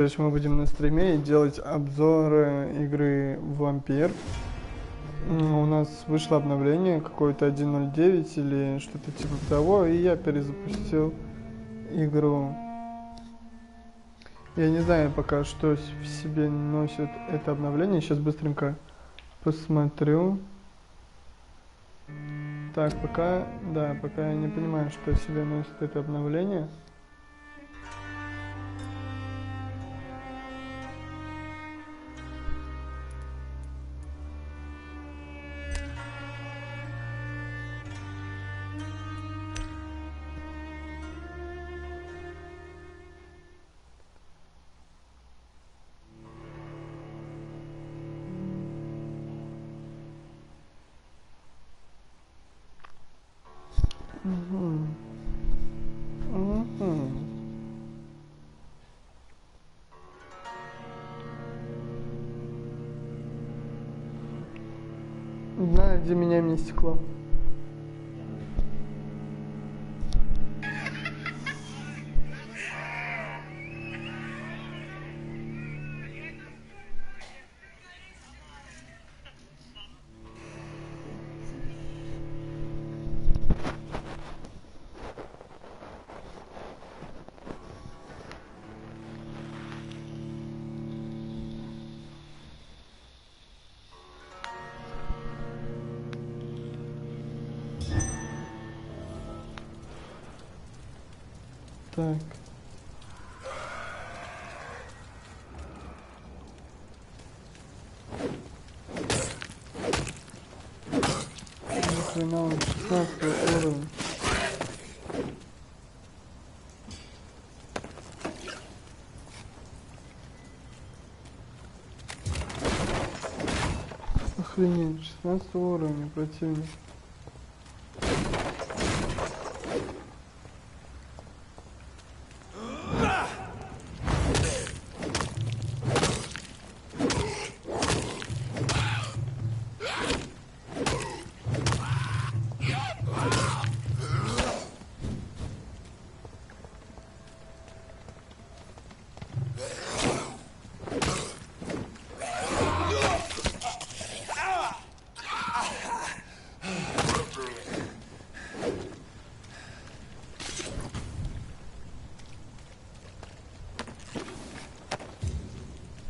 То есть мы будем на стриме делать обзоры игры Vampyr. У нас вышло обновление какое-то 1.09 или что-то типа того, и я перезапустил игру. Я не знаю пока, что в себе носит это обновление. Сейчас быстренько посмотрю. Так, пока я не понимаю, что в себе носит это обновление. Знаю, где меня мне стекло. Так. Хрена он 16 уровень. Охренеть, 16 уровня противник.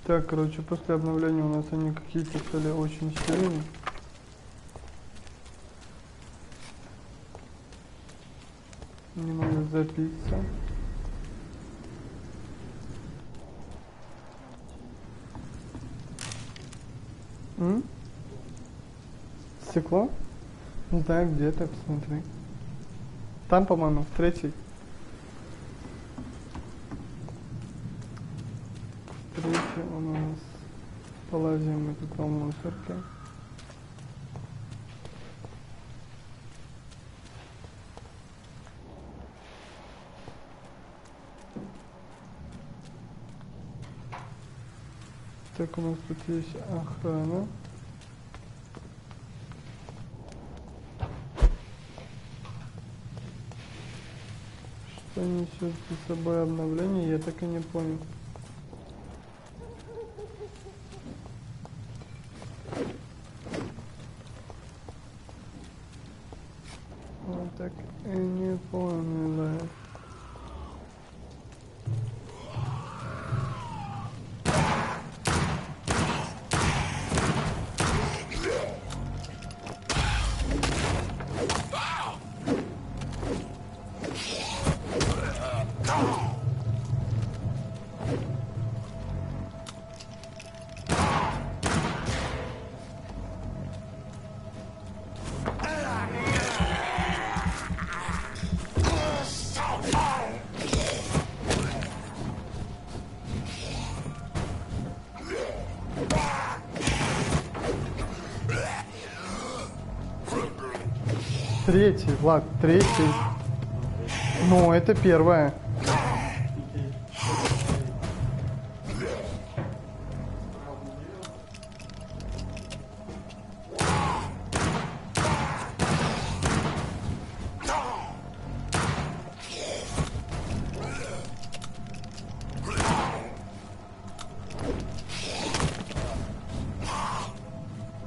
Так, короче, после обновления у нас они какие-то стали очень сильные. Не могу запиться. Стекло? Не знаю где, так посмотри. Там, по-моему, в третьей. У нас полазим мы тут по мусорке. Так, у нас тут есть охрана. Что несет за собой обновление, я так и не понял. Так и не поняла. Третий, Влад, третий. Ну, это первое.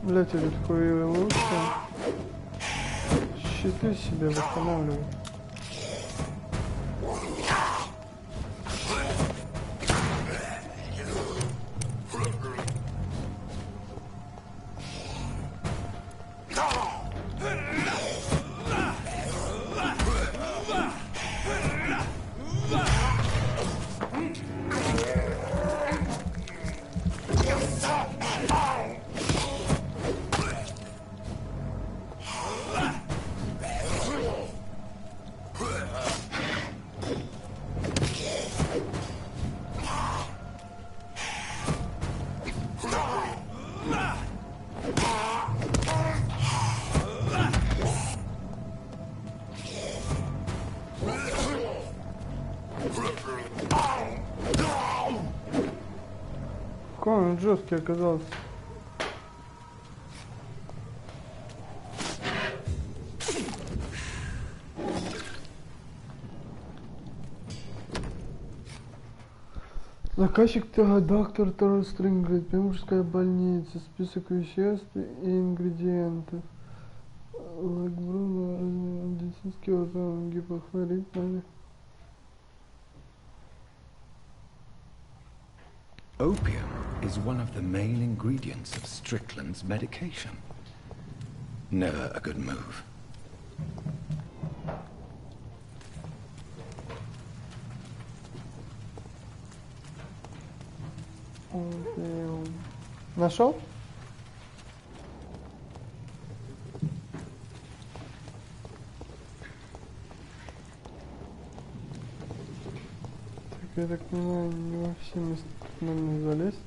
Блять, этот хуевый лучше. Щиты себе восстанавливай. Какой он жесткий оказался. Заказчик доктор Стрим Vampyr, Пембургская больница, список веществ и ингредиентов. Лакбруно, медицинский озон, гипохлорид, Opium is one of the main ingredients of Strickland's medication. Never a good move. Нашел? Так, я так понимаю, не во все места можно залезть.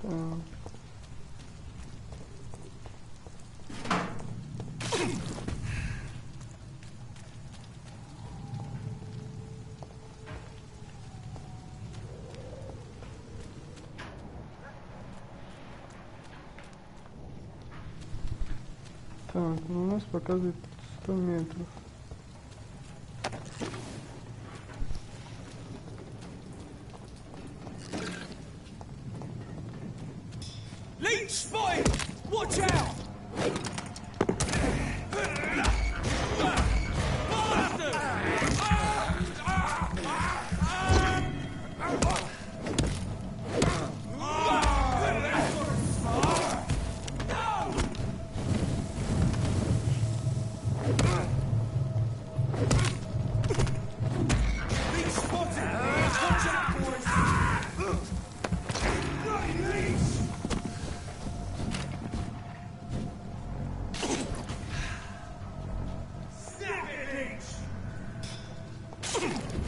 Так. Так, ну у нас показывает 100 метров. Leech spotted! Watch out!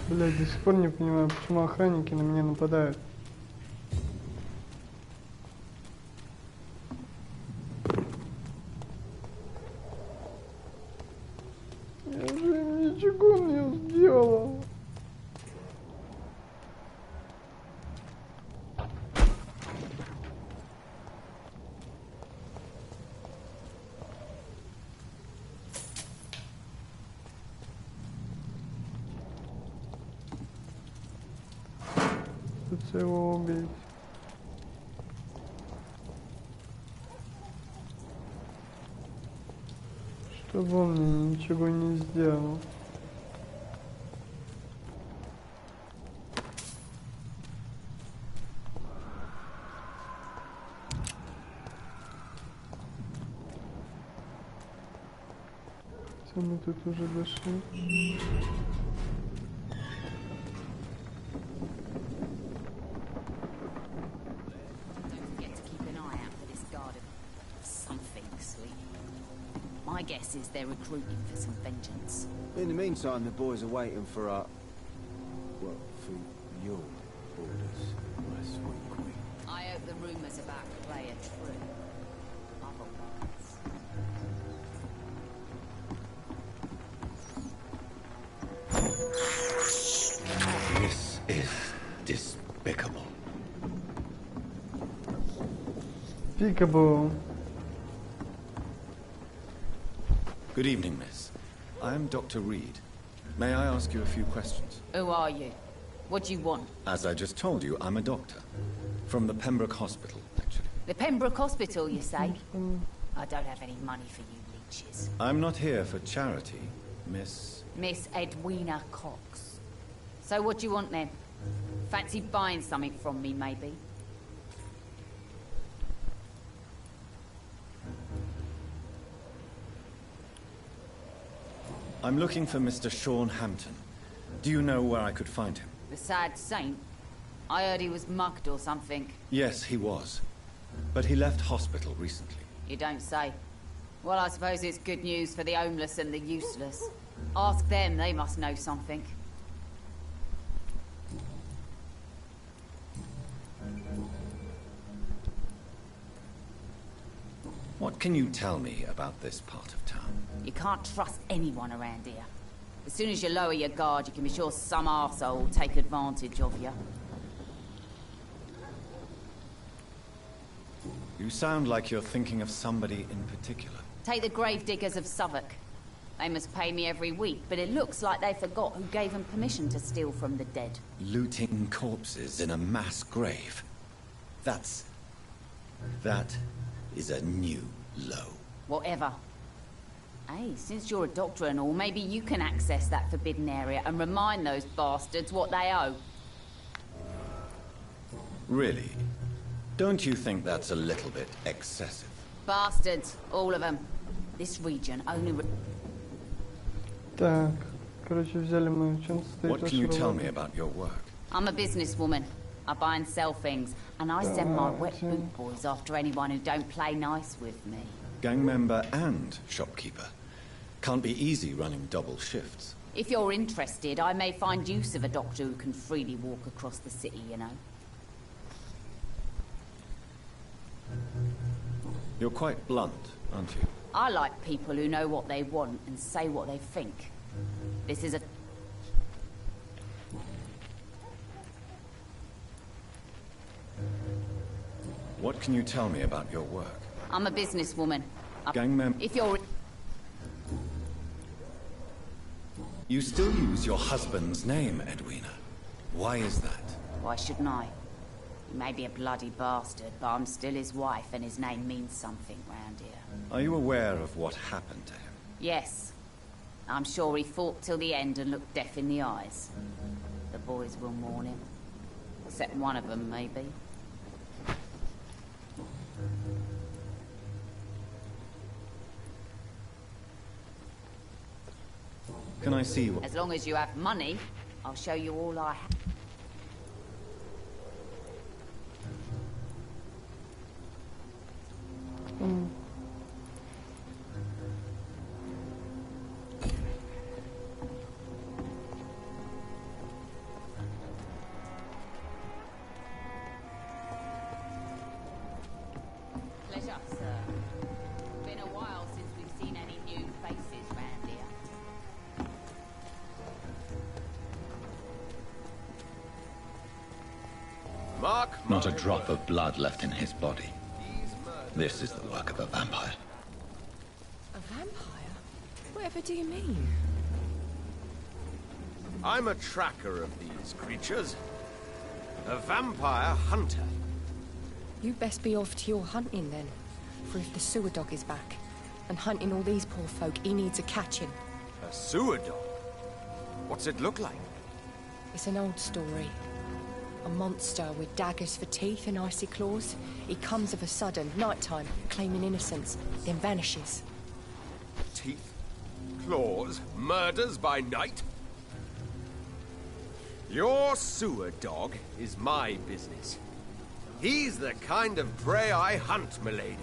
Блять, до сих пор не понимаю, почему охранники на меня нападают. Я же им ничего не сделал. Придется его убить. Чтобы он мне ничего не сделал. Все, мы тут уже дошли. My guess is they're recruiting for some vengeance. In the meantime, the boys are waiting for our... well, for your orders, my sweet queen. I hope the rumours about Clay are true. Otherwise... This is despicable. Peekaboo. Good evening, miss. I'm Dr. Reed. May I ask you a few questions? Who are you? What do you want? As I just told you, I'm a doctor. From the Pembroke Hospital, actually. The Pembroke Hospital, you say? I don't have any money for you leeches. I'm not here for charity, Miss... Miss Edwina Cox. So what do you want then? Fancy buying something from me, maybe? I'm looking for Mr. Sean Hampton. Do you know where I could find him? The sad saint? I heard he was mugged or something. Yes, he was. But he left hospital recently. You don't say. Well, I suppose it's good news for the homeless and the useless. Ask them, they must know something. What can you tell me about this part of town? You can't trust anyone around here. As soon as you lower your guard, you can be sure some arsehole will take advantage of you. You sound like you're thinking of somebody in particular. Take the gravediggers of Southwark. They must pay me every week, but it looks like they forgot who gave them permission to steal from the dead. Looting corpses in a mass grave. That is a new low. Whatever. Hey, since you're a doctor and all, maybe you can access that forbidden area and remind those bastards what they owe. Really? Don't you think that's a little bit excessive? Bastards, all of them. This region only... Так, короче, взяли мы чем состоит What can you tell me about your work? I'm a businesswoman. I buy and sell things, and I send my wet boot boys after anyone who don't play nice with me. Gang member and shopkeeper. Can't be easy running double shifts. If you're interested, I may find use of a doctor who can freely walk across the city, you know. You're quite blunt, aren't you? I like people who know what they want and say what they think. This is a... What can you tell me about your work? I'm a businesswoman. Gang member... If you're... You still use your husband's name, Edwina. Why is that? Why shouldn't I? He may be a bloody bastard, but I'm still his wife and his name means something round here. Are you aware of what happened to him? Yes. I'm sure he fought till the end and looked death in the eyes. The boys will mourn him. Except one of them, maybe. Can I see what... As long as you have money, I'll show you all I have. Pleasure, sir. Been a while since we've seen any new faces round here. Mark, Not a drop of blood left in his body. This is the work of a vampire. A vampire? Whatever do you mean? I'm a tracker of these creatures. A vampire hunter. You best be off to your hunting then. For if the sewer dog is back, and hunting all these poor folk, he needs a catching. A sewer dog? What's it look like? It's an old story. A monster with daggers for teeth and icy claws. He comes of a sudden, nighttime, claiming innocence, then vanishes. Teeth, claws, murders by night? Your sewer dog is my business. He's the kind of prey I hunt, milady.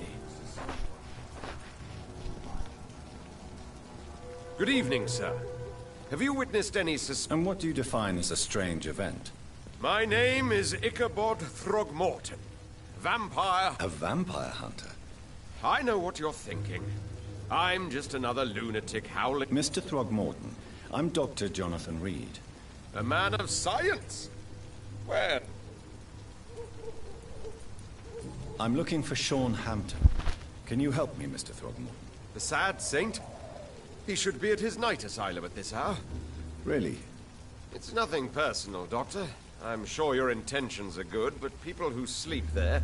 Good evening, sir. Have you witnessed any And what do you define as a strange event? My name is Ichabod Throgmorton. Vampire... A vampire hunter? I know what you're thinking. I'm just another lunatic howling... Mr. Throgmorton, I'm Dr. Jonathan Reed. A man of science? Where? I'm looking for Sean Hampton. Can you help me, Mr. Throgmorton? The sad saint? He should be at his night asylum at this hour. Really? It's nothing personal, Doctor. I'm sure your intentions are good, but people who sleep there,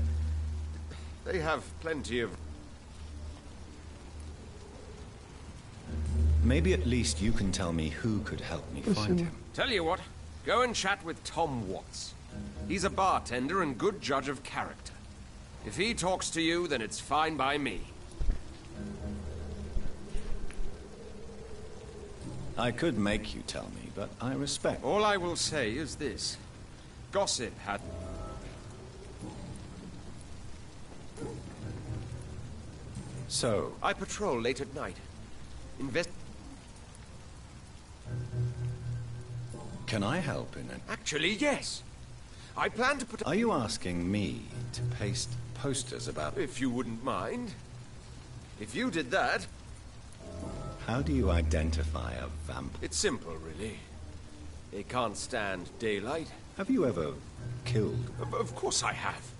they have plenty of... Maybe at least you can tell me who could help me find him. Tell you what, go and chat with Tom Watts. He's a bartender and good judge of character. If he talks to you, then it's fine by me. I could make you tell me, but I respect. All I will say is this. Gossip had... So, I patrol late at night. can I help in it? Actually, yes. I plan to put... Are you asking me to paste posters about... If you wouldn't mind. If you did that... How do you identify a vamp? It's simple, really. They can't stand daylight. Have you ever killed? Of course I have.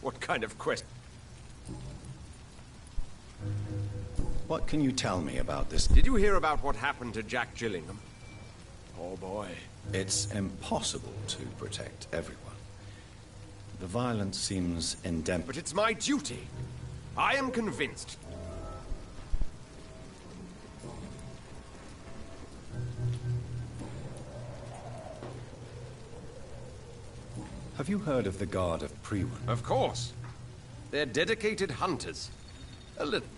What kind of question? What can you tell me about this? Did you hear about what happened to Jack Gillingham? Oh boy. It's impossible to protect everyone. The violence seems endemic. But it's my duty. I am convinced. Have you heard of the Guard of Prewan? Of course. They're dedicated hunters. A little.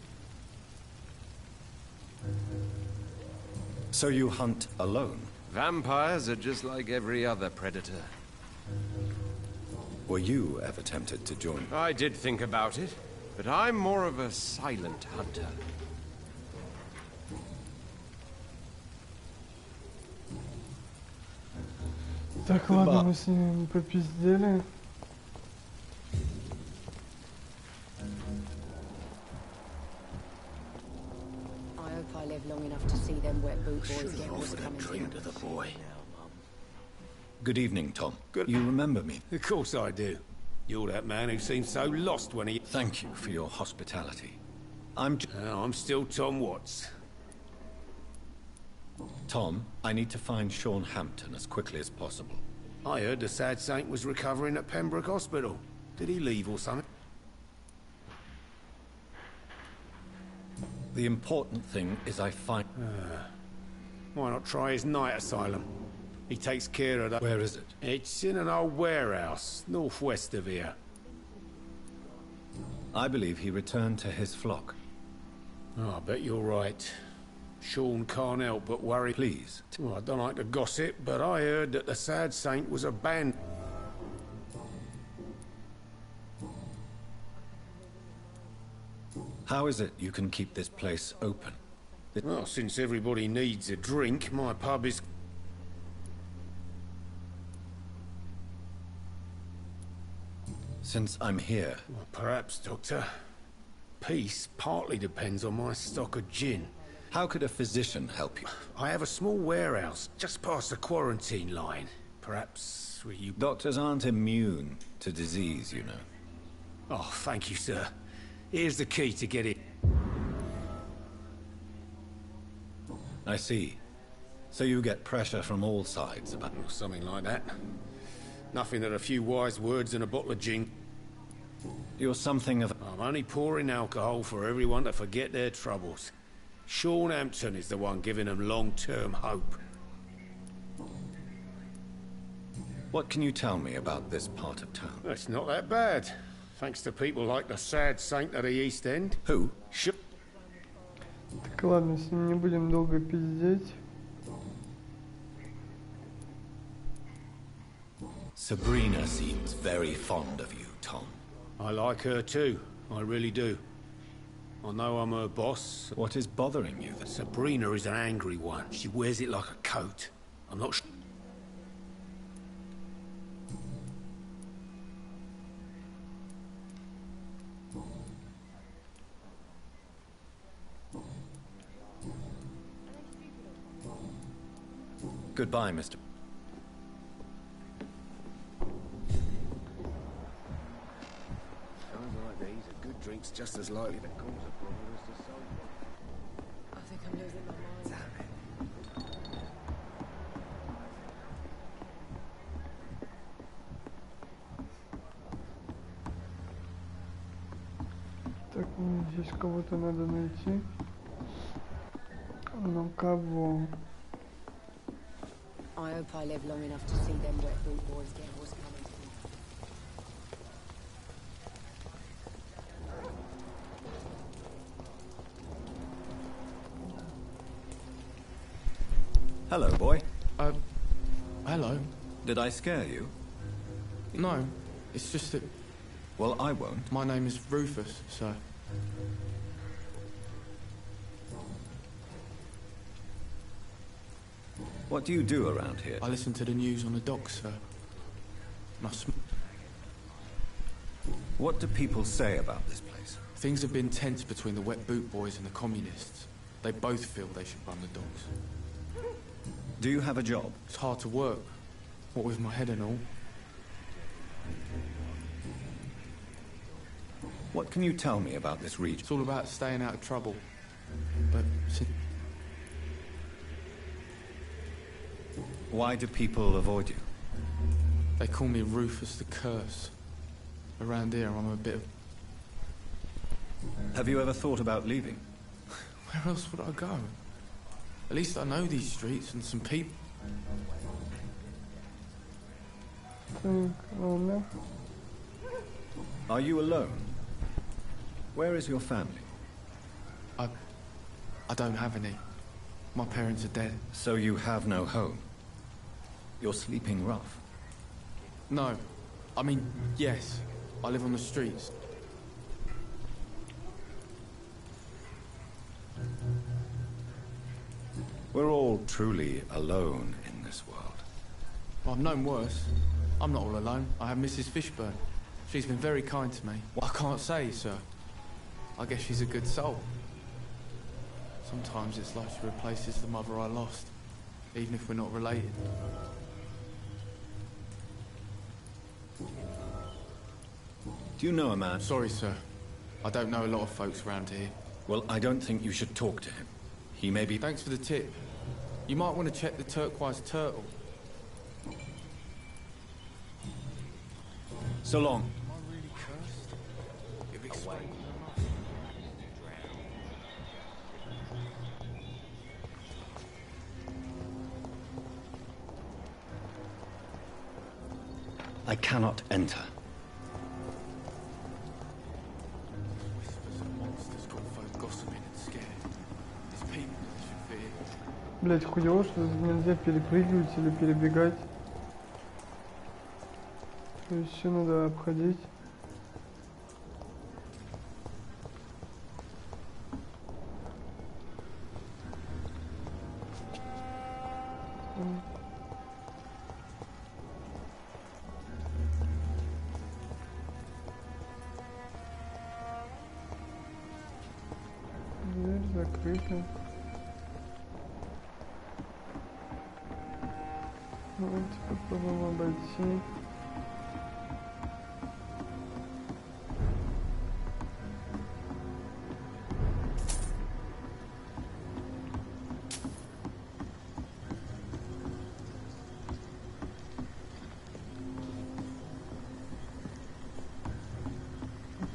So you hunt alone? Vampires are just like every other predator. Were you ever tempted to join? I did think about it, but I'm more of a silent hunter. Так, ладно, мы с ним попиздели. I hope I live long enough to see them wet boot boys get what's coming to them. To the boy. Good evening, Tom. You remember me? Of course I do. You're that man who seemed so lost when he... Thank you for your hospitality. I'm still Tom Watts. Tom, I need to find Sean Hampton as quickly as possible. I heard the sad saint was recovering at Pembroke Hospital. Did he leave or something? The important thing is I find... Why not try his night asylum? He takes care of that. Where is it? It's in an old warehouse, northwest of here. I believe he returned to his flock. Oh, I bet you're right. Sean can't help but worry. Please. Well, I don't like to gossip, but I heard that the sad saint was abandoned. How is it you can keep this place open? Well, since everybody needs a drink, my pub is... Since I'm here... Well, perhaps, Doctor. Peace partly depends on my stock of gin. How could a physician help you? I have a small warehouse just past the quarantine line. Perhaps you... Doctors aren't immune to disease, you know. Oh, thank you, sir. Here's the key to get it. I see. So you get pressure from all sides about... Or something like that. Nothing that a few wise words and a bottle of gin... You're something of... I'm only pouring alcohol for everyone to forget their troubles. Sean Hampton is the one giving them long-term hope. What can you tell me about this part of town? It's not that bad. Thanks to people like the sad saint at the East End. Who? Так, ладно, с ним не будем долго пиздеть. Sabrina seems very fond of you, Tom. I like her too. I really do. I know I'm her boss. What is bothering you? Sabrina is an angry one. She wears it like a coat. I'm not sure. Goodbye, Mr. Sounds like these are good drinks just as likely to cause a problem as to solve one. I think Так, мне здесь кого-то надо найти. Но кого? I hope I live long enough to see them wet boot boys get what's coming to them. Hello, boy. Hello. Did I scare you? No, it's just that Well, I won't. my name is Rufus, sir. What do you do around here? I listen to the news on the docks, sir. And What do people say about this place? things have been tense between the wet boot boys and the communists. They both feel they should run the docks. Do you have a job? It's hard to work, what with my head and all. What can you tell me about this region? It's all about staying out of trouble. But Why do people avoid you? they call me Rufus the Curse. Around here, I'm a bit of... Have you ever thought about leaving? Where else would I go? At least I know these streets and some people. Так, ладно. Are you alone? Where is your family? I don't have any. My parents are dead. So you have no home. You're sleeping rough. No. I mean, yes. I live on the streets. We're all truly alone in this world. Well, I've known worse. I'm not all alone. I have Mrs. Fishburne. She's been very kind to me. Well, I can't say, sir. I guess she's a good soul. Sometimes it's like she replaces the mother I lost, even if we're not related. Do you know a man? Sorry, sir. I don't know a lot of folks around here. Well, I don't think you should talk to him. He may be... Thanks for the tip. You might want to check the turquoise turtle. So long. Am I really cursed? You've explained I cannot enter. Whispers of monsters got folk gossiping and scared. It's people that they should fear. Блять, хуёво, что нельзя перепрыгивать или перебегать. То есть все надо обходить. Дверь закрыта. Давайте попробуем обойти.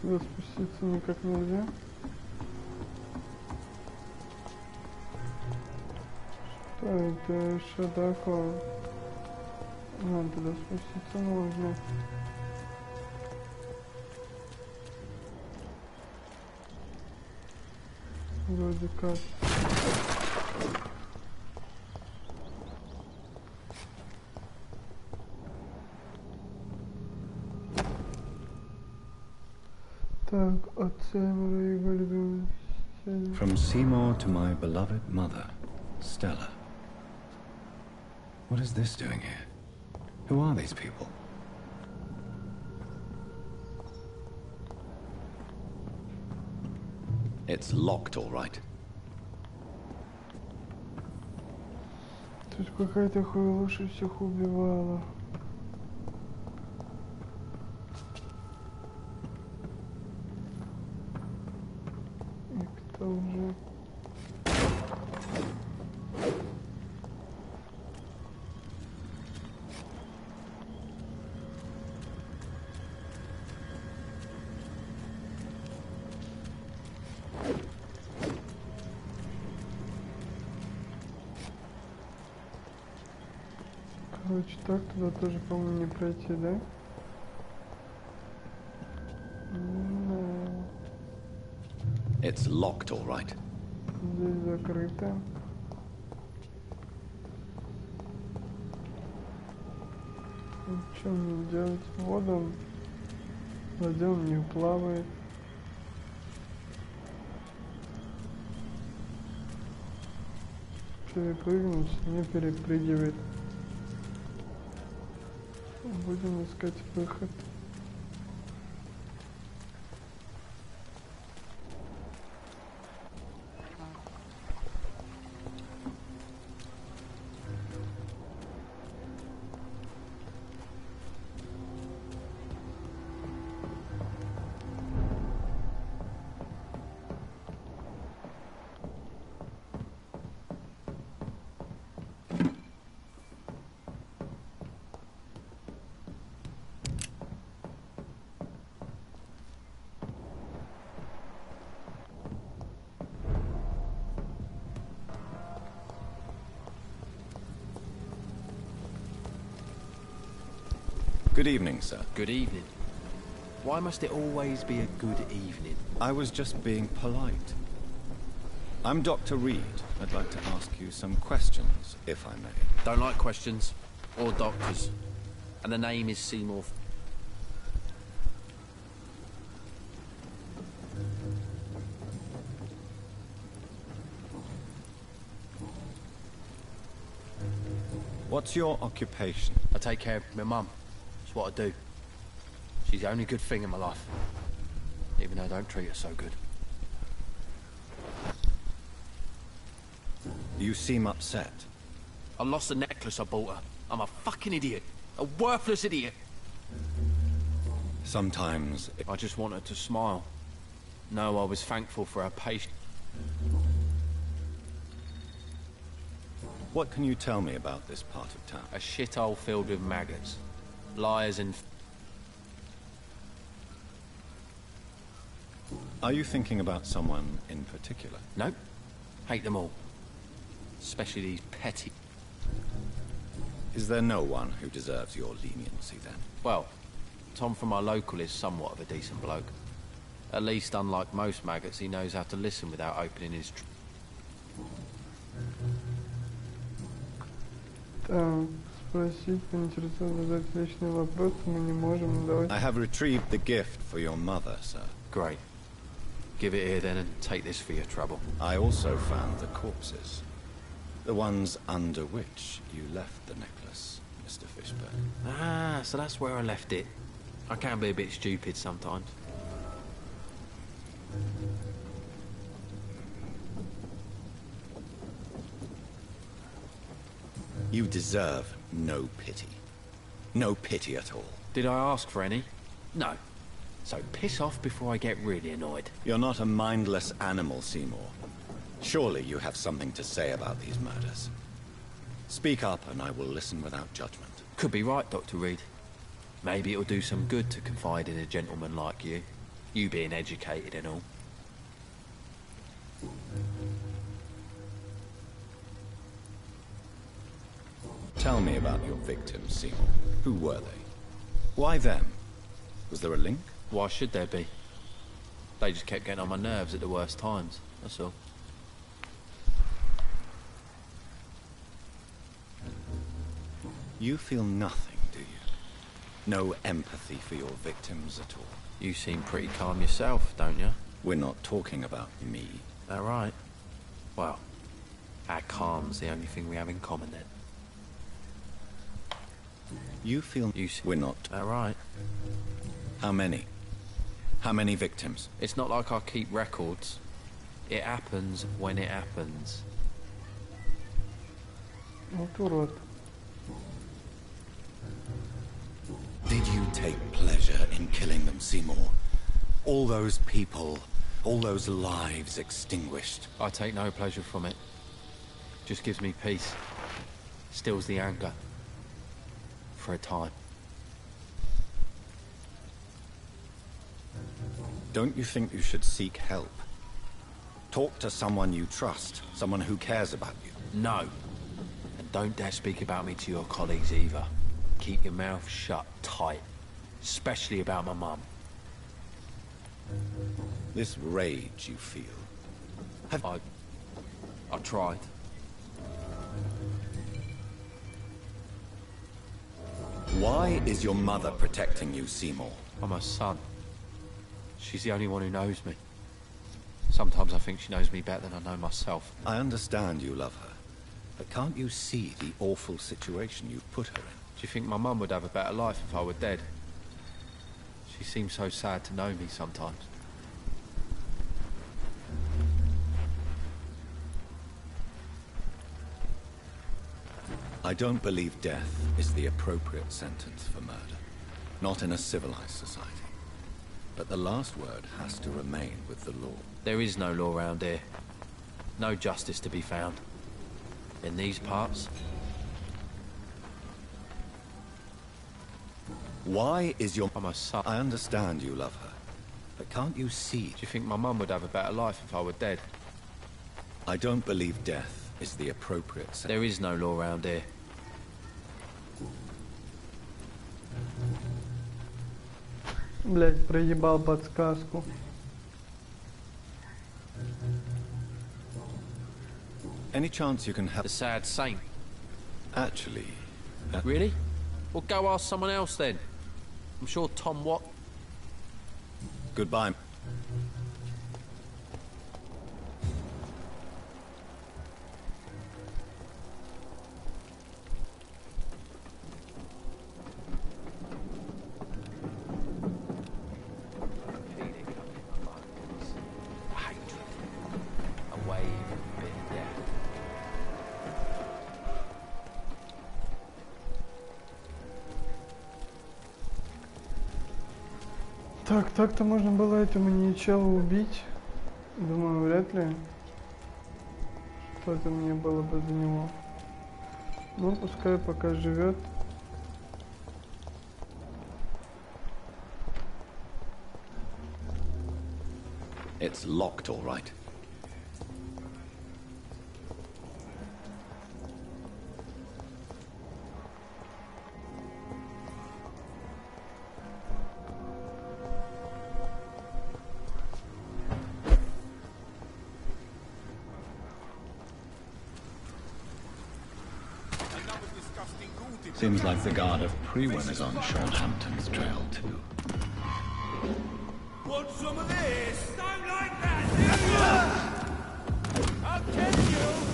Сюда спуститься никак нельзя. Что это? Что такое? Туда спуститься можно. Вроде как. Так, от Сеймура и его любимый. From Seymour to my beloved mother, Stella. What is this doing here? Who are these people? It's locked, all right. Тут какая-то хуйлуша всех убивала. И кто уже? Короче, так туда тоже, по-моему, не пройти, да? No. It's locked, all right. Здесь закрыто. Что мне делать? Воду. В воде он не плавает. Перепрыгнуть, не перепрыгивает. Будем искать выход. Good evening, sir. Good evening. Why must it always be a good evening? I was just being polite. I'm Dr. Reed. I'd like to ask you some questions, if I may. Don't like questions. Or doctors. And the name is Seymour. What's your occupation? I take care of my mum. It's what I do. She's the only good thing in my life. Even though I don't treat her so good. You seem upset. I lost the necklace I bought her. I'm a fucking idiot. A worthless idiot. Sometimes... I just want her to smile. No, I was thankful for her patience. What can you tell me about this part of town? A shithole filled with maggots. Liars and... Are you thinking about someone in particular? Nope. Hate them all. Especially these petty... Is there no one who deserves your leniency, then? Well, Tom from our local is somewhat of a decent bloke. At least, unlike most maggots, he knows how to listen without opening his... Так, спросить, поинтересоваться, задать личный вопрос мы не можем, давайте. I have retrieved the gift for your mother, sir. Great. Give it here then and take this for your trouble. I also found the corpses. The ones under which you left the necklace, Mr. Fishburne. Ah, so that's where I left it. I can be a bit stupid sometimes. You deserve no pity. No pity at all. Did I ask for any? No. So piss off before I get really annoyed. You're not a mindless animal, Seymour. Surely you have something to say about these murders. Speak up and I will listen without judgment. Could be right, Dr. Reed. Maybe it'll do some good to confide in a gentleman like you. You being educated and all. Tell me about your victims, Seymour. Who were they? Why them? Was there a link? Why should there be? They just kept getting on my nerves at the worst times, that's all. You feel nothing, do you? No empathy for your victims at all? You seem pretty calm yourself, don't you? We're not talking about me. All right. Well, our calm's the only thing we have in common then. You feel... We're not... All right. How many? How many victims? It's not like I keep records. It happens when it happens. Вот урод. Did you take pleasure in killing them, Seymour? All those people, all those lives extinguished. I take no pleasure from it. Just gives me peace. Stills the anger. For a time. Don't you think you should seek help? Talk to someone you trust, someone who cares about you. No. And don't dare speak about me to your colleagues either. Keep your mouth shut tight. Especially about my mum. This rage you feel. I tried. Why is your mother protecting you, Seymour? I'm her son. She's the only one who knows me. Sometimes I think she knows me better than I know myself. I understand you love her, but can't you see the awful situation you've put her in? Do you think my mum would have a better life if I were dead? She seems so sad to know me sometimes. I don't believe death is the appropriate sentence for murder. Not in a civilized society. But the last word has to remain with the law. There is no law around here. No justice to be found. In these parts. Why is your... I'm a son. I understand you love her, but can't you see... Do you think my mum would have a better life if I were dead? I don't believe death is the appropriate sentence. There is no law around here. Блять, проебал подсказку. Any chance you can have... The sad saint. Actually... Really? Well, go ask someone else then. I'm sure Tom Watt... Goodbye. Так, так-то можно было этому ничего убить. Думаю, вряд ли. Что-то мне было бы за него. Ну, пускай пока живет. It's locked, all right. Seems like the guard of Prewin is on Shorthampton's trail, too. Want some of this? Don't like that! I'll catch you!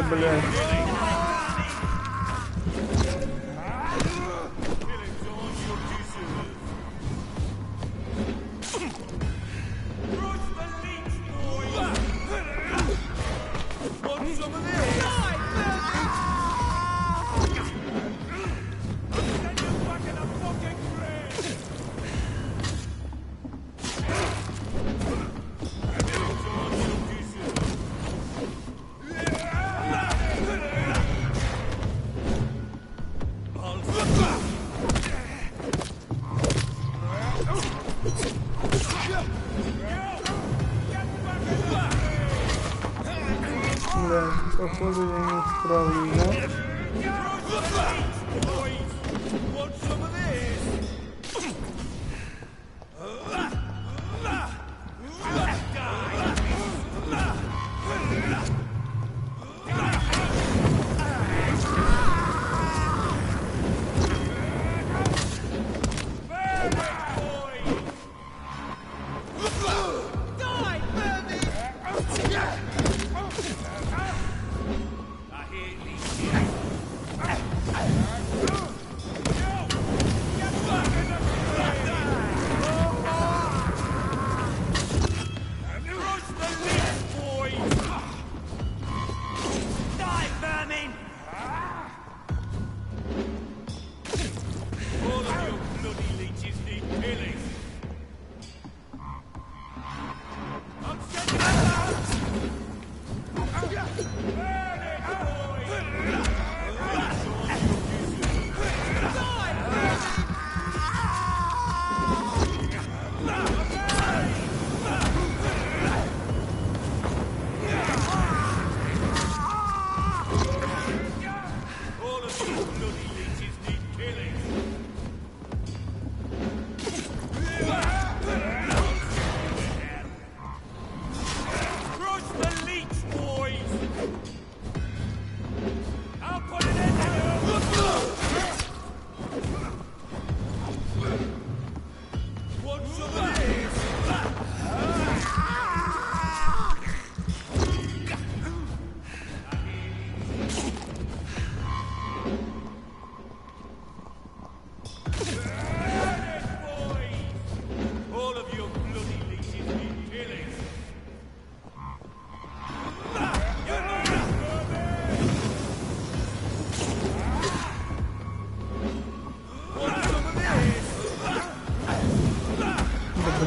Блядь. блядь, походу я не справлюсь, да? Want some of this?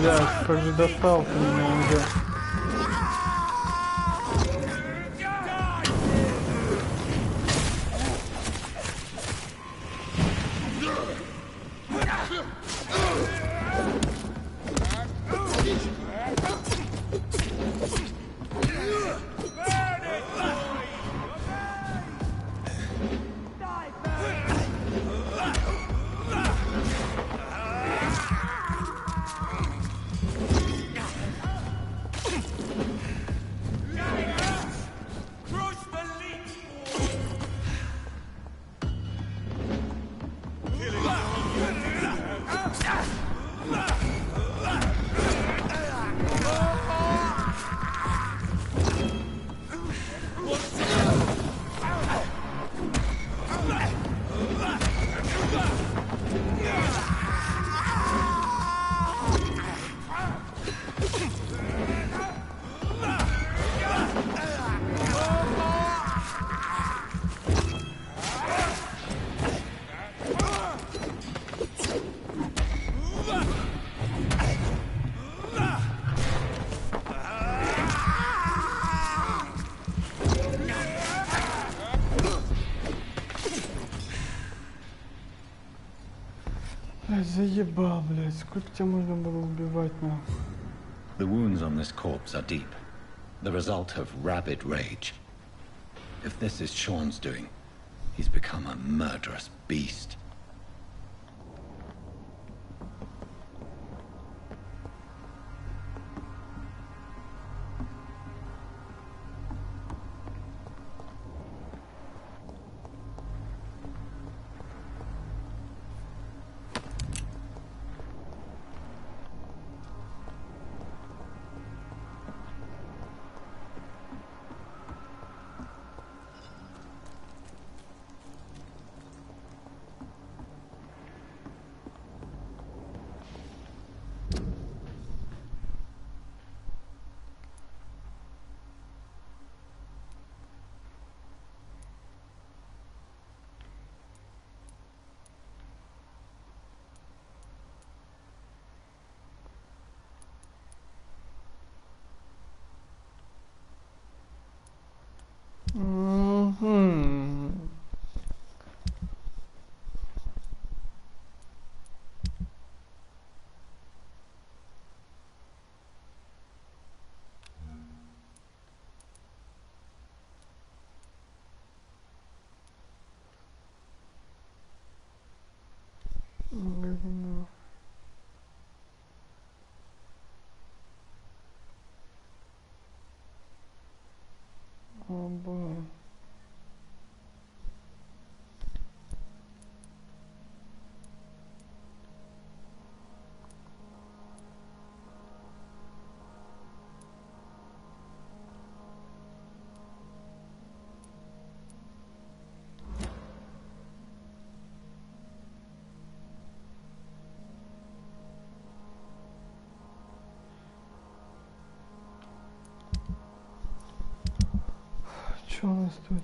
Блядь, как же достал ты меня уже. Заебал, блядь, сколько тебя можно было убивать, нахуй? The wounds on this corpse are deep, the result of rabid rage. If this is Sean's doing, he's become a murderous beast. Оба. Что у нас тут?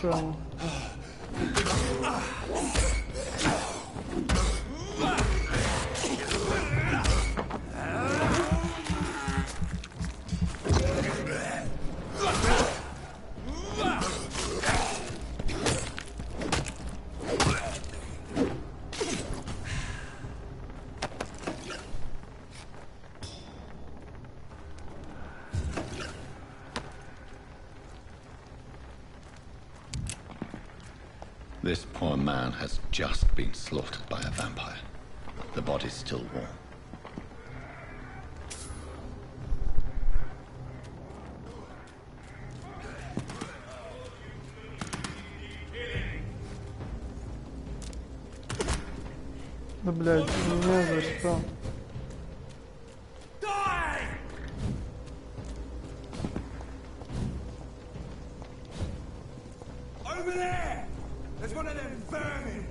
Ничего. This poor man has just been slaughtered by a vampire. The body's still warm. Да, блядь, не за что. Over there! There's one of them vermin!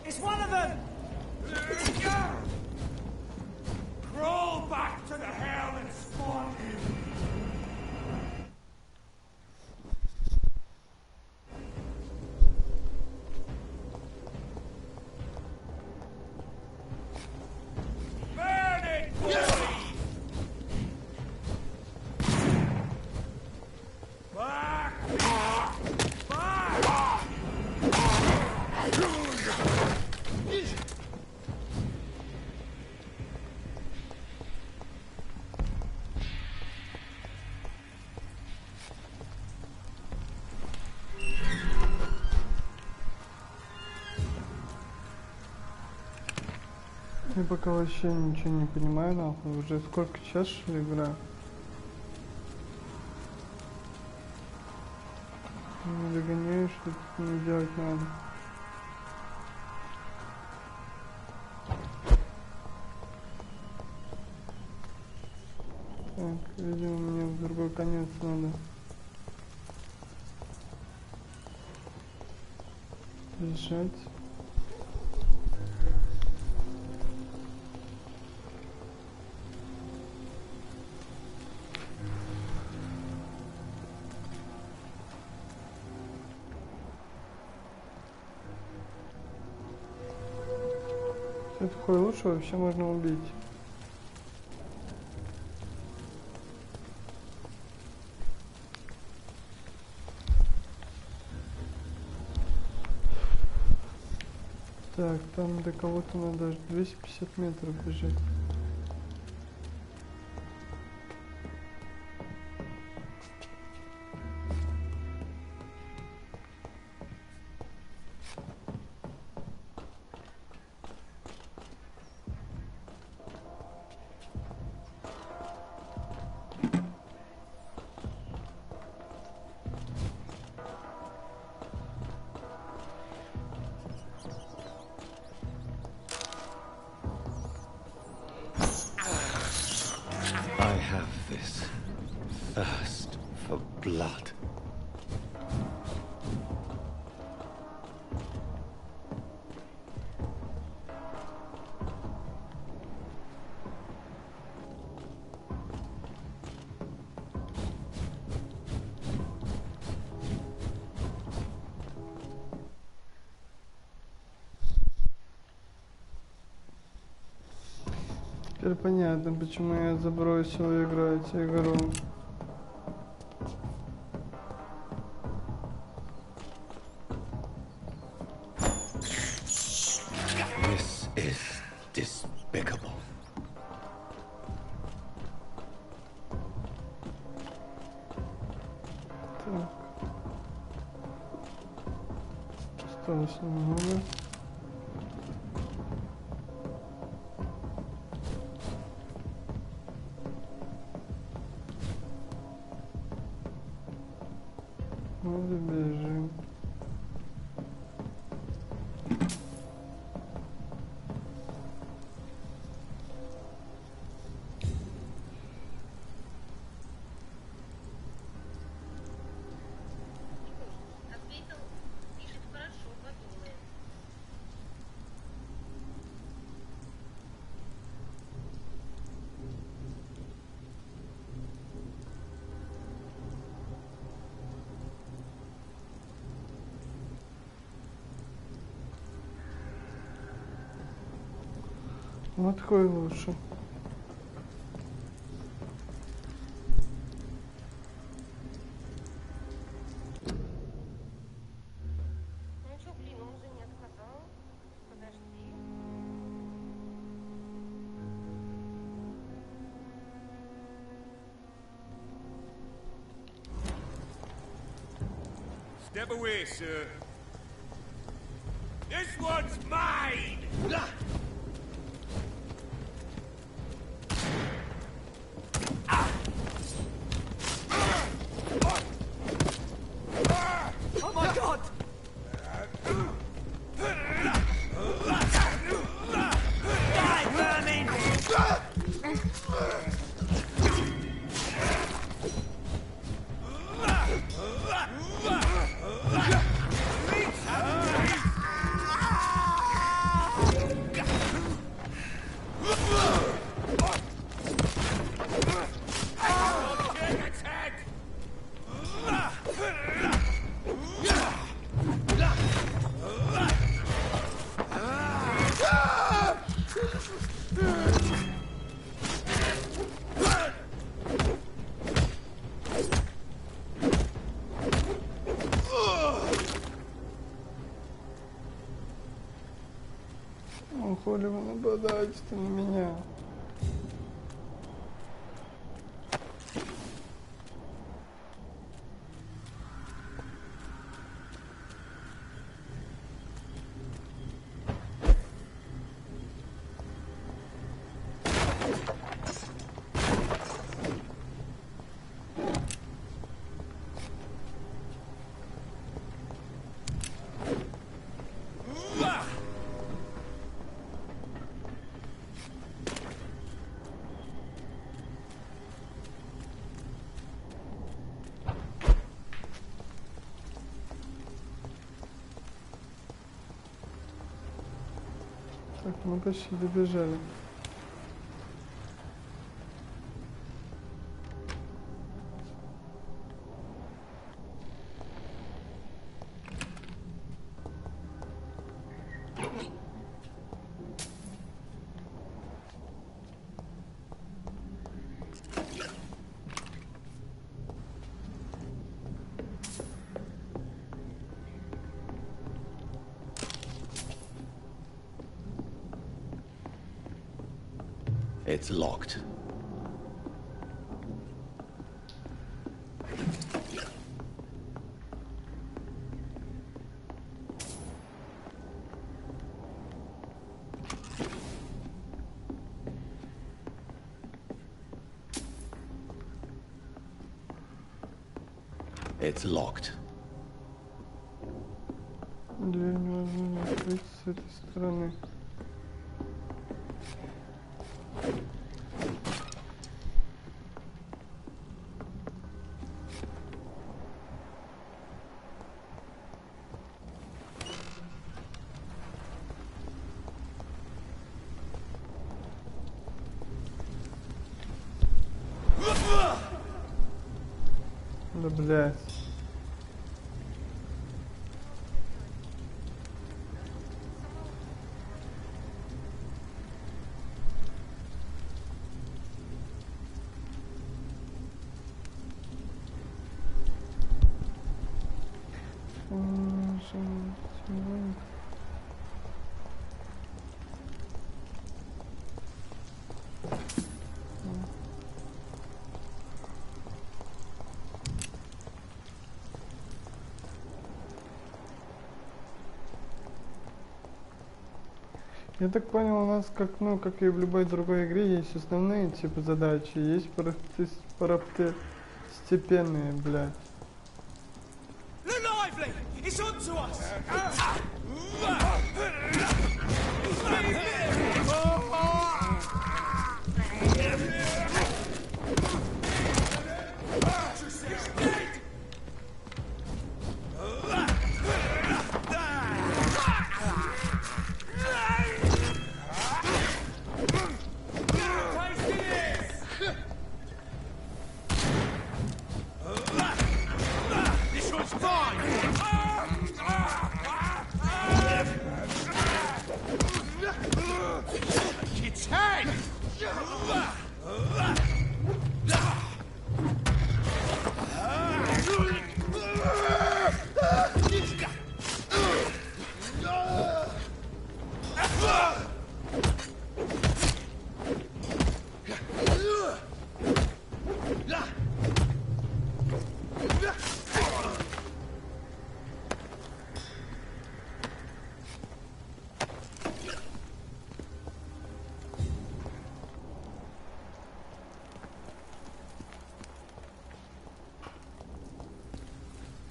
It's one of them! Crawl back to the hell that spawned you! Я пока вообще ничего не понимаю, нахуй. Уже сколько час, что ли, игра? Не догоняю, что тут мне делать надо. Так, видимо, мне в другой конец надо. Бежать. Это такое лучше вообще можно убить. Так, там до кого-то надо аж 250 метров бежать. I have this thirst for blood. Теперь понятно, почему я забросил играть игру. This is despicable. Так. Осталось немного. Вот и бежим. Ответил, пишет хорошо, подумает. Вот такой лучше. Ну что, блин, он же не отказал. Подожди. Step away, sir. This one's mine! Oh my god! Die, vermin! Ну, хули вы нападаете-то на меня? Так, мы почти добежали. It's locked. It's locked. Дверь невозможно открыть с этой стороны. Да блядь. Я так понял, у нас как, ну, как и в любой другой игре, есть основные типа задачи, есть второстепенные, блядь.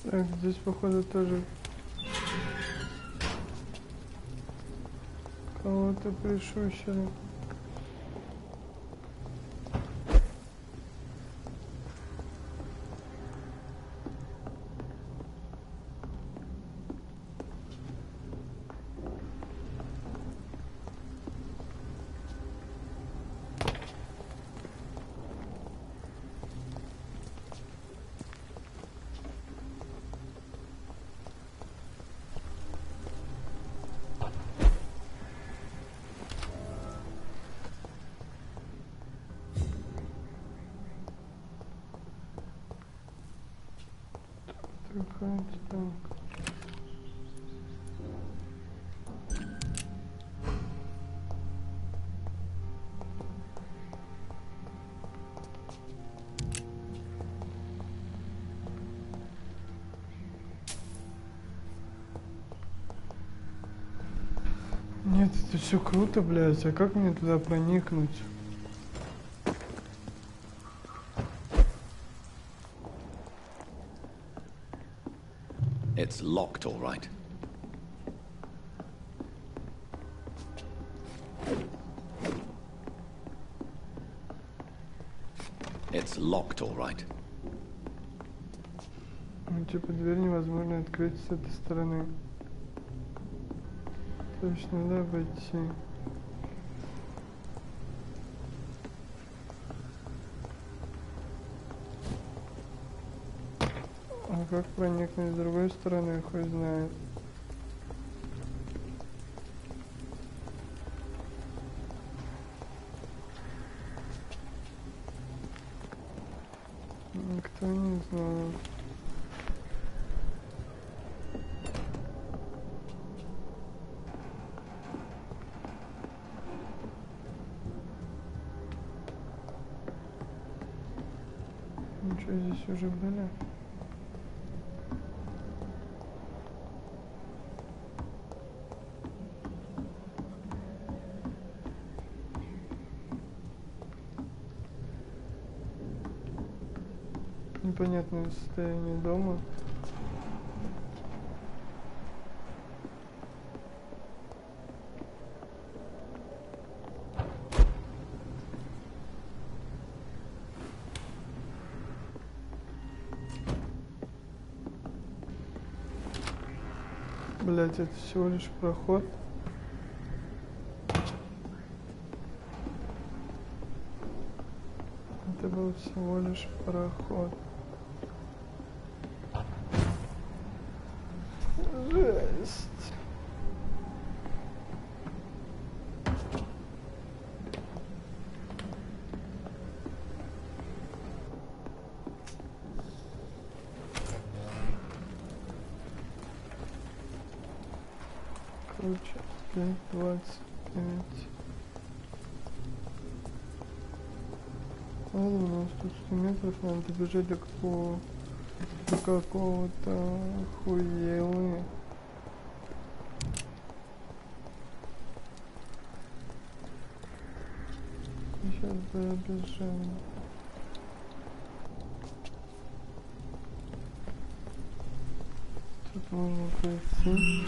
Так, здесь походу тоже кого-то пришучили. Какая-то там. Нет, это все круто, блядь, а как мне туда проникнуть? It's locked, all right. It's locked, all right. Ну, типа, дверь невозможно открыть с этой стороны. Точно, да, обойти. А как проникнуть с другой стороны, хуй знает. Никто не знает. Ну что, здесь уже были? Непонятное состояние дома. Блять, это всего лишь проход. Это был всего лишь проход. Жесть. Короче, 5:25. Ладно, у нас тут 100 метров, надо добежать до какого-то хуелы. Сейчас добежим. Тут можно пройти.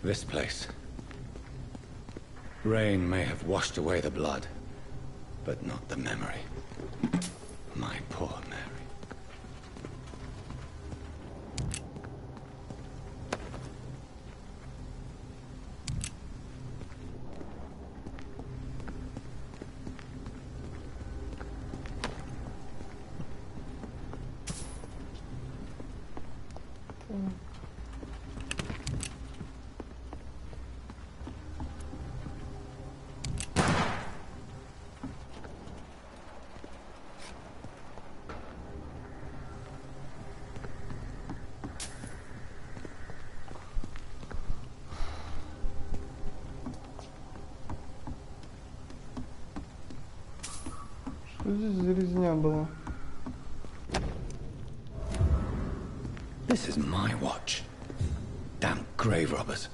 This place. Rain may have washed away the blood, but not the memory. My poor Mary. Что здесь за резня была? This is my watch. Damn grave robbers.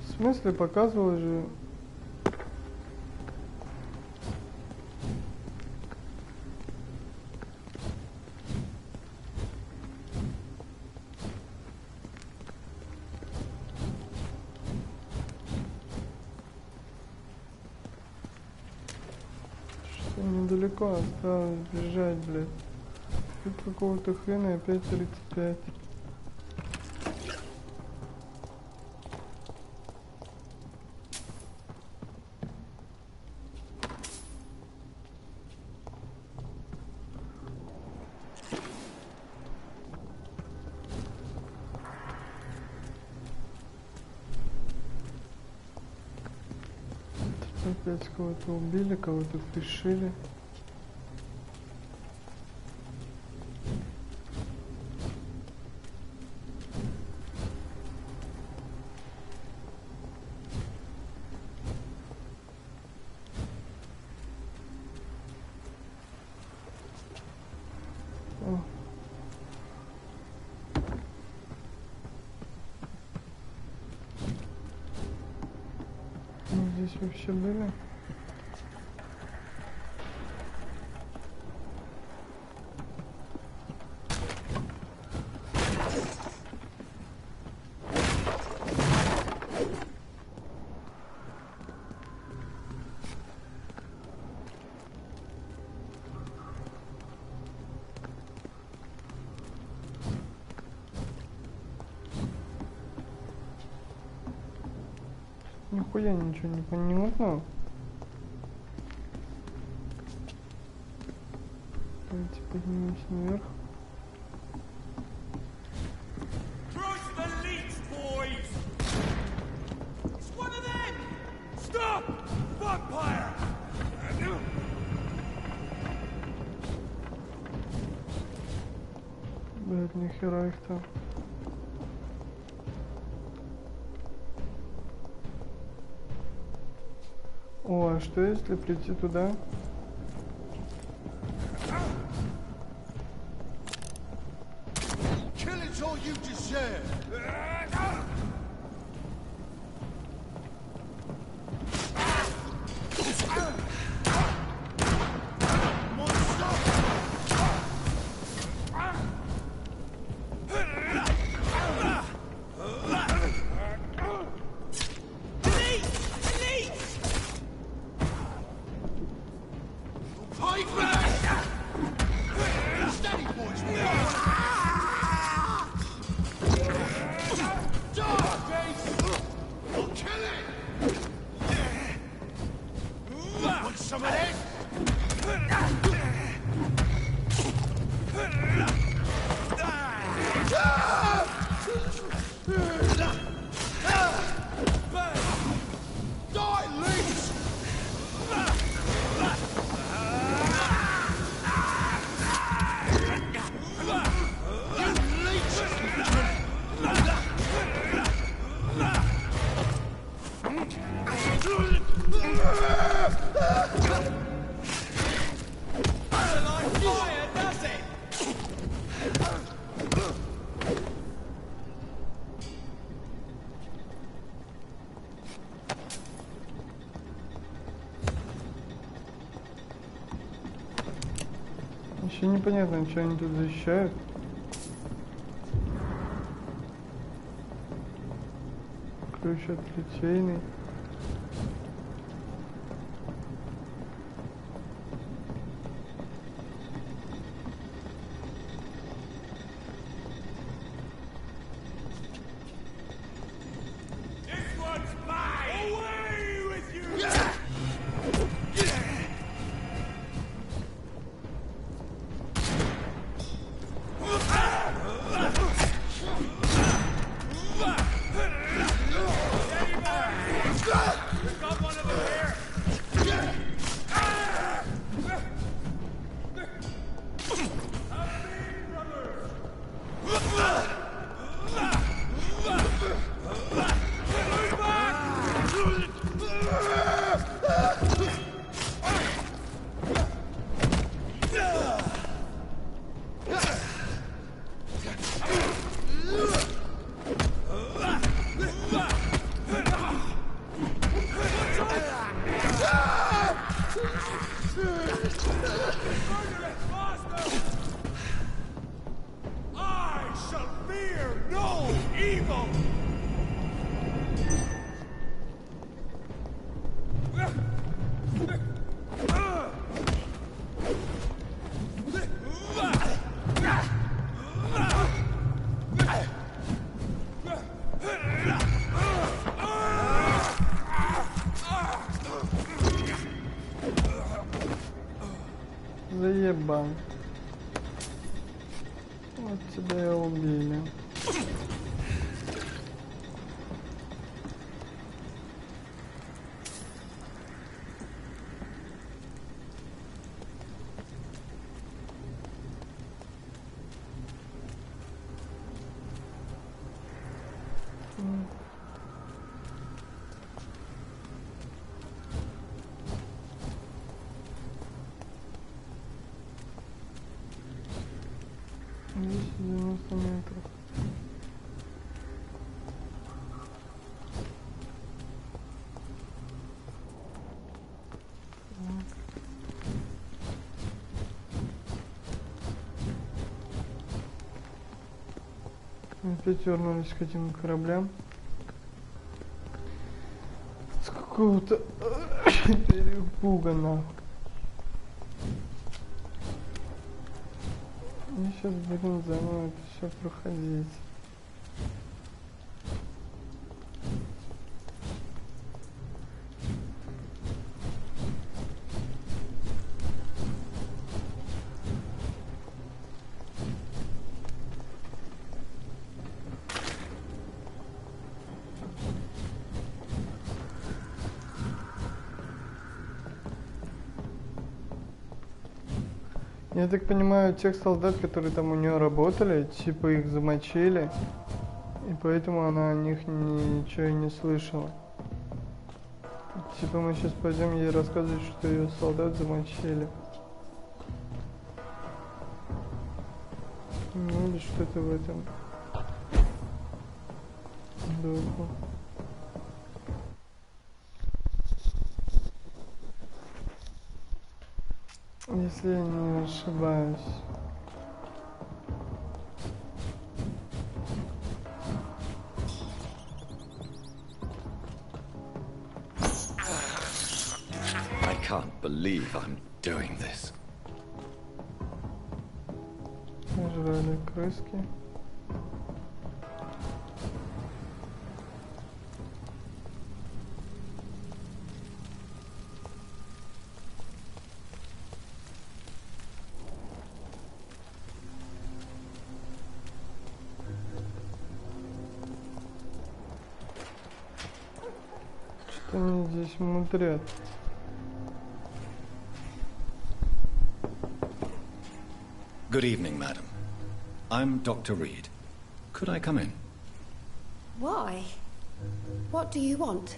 В смысле, показывала же. Что недалеко осталось бежать, блядь. Тут какого-то хрена опять 35. Опять кого-то убили, кого-то пришили. О. Мы здесь вообще были? Нихуя ничего не понятно. Давайте поднимемся наверх. Crush the leech, boys! It's one of them! Stop! Vampire! Блять, нихера их там. О, а что если прийти туда? Killing's all you deserve! Вообще непонятно, что они тут защищают. Ключ от литейный. This one's mine! Away with you! Got one of them here! I shall fear no evil! Заебан. Вот тебя и убили. Здесь 90 метров. Опять вернулись к этим кораблям. С какого-то перепуга нахуй. И сейчас, блин, заново это все проходить. Я так понимаю, тех солдат, которые там у нее работали, типа их замочили, и поэтому она о них ничего и не слышала. Типа мы сейчас пойдем ей рассказывать, что ее солдат замочили. Ну или что-то в этом духу. Если я не ошибаюсь. I can't believe I'm doing this. Жрали крыски. Что они здесь мудрят? Good evening, madam. I'm Dr. Reed. Could I come in? Why? What do you want?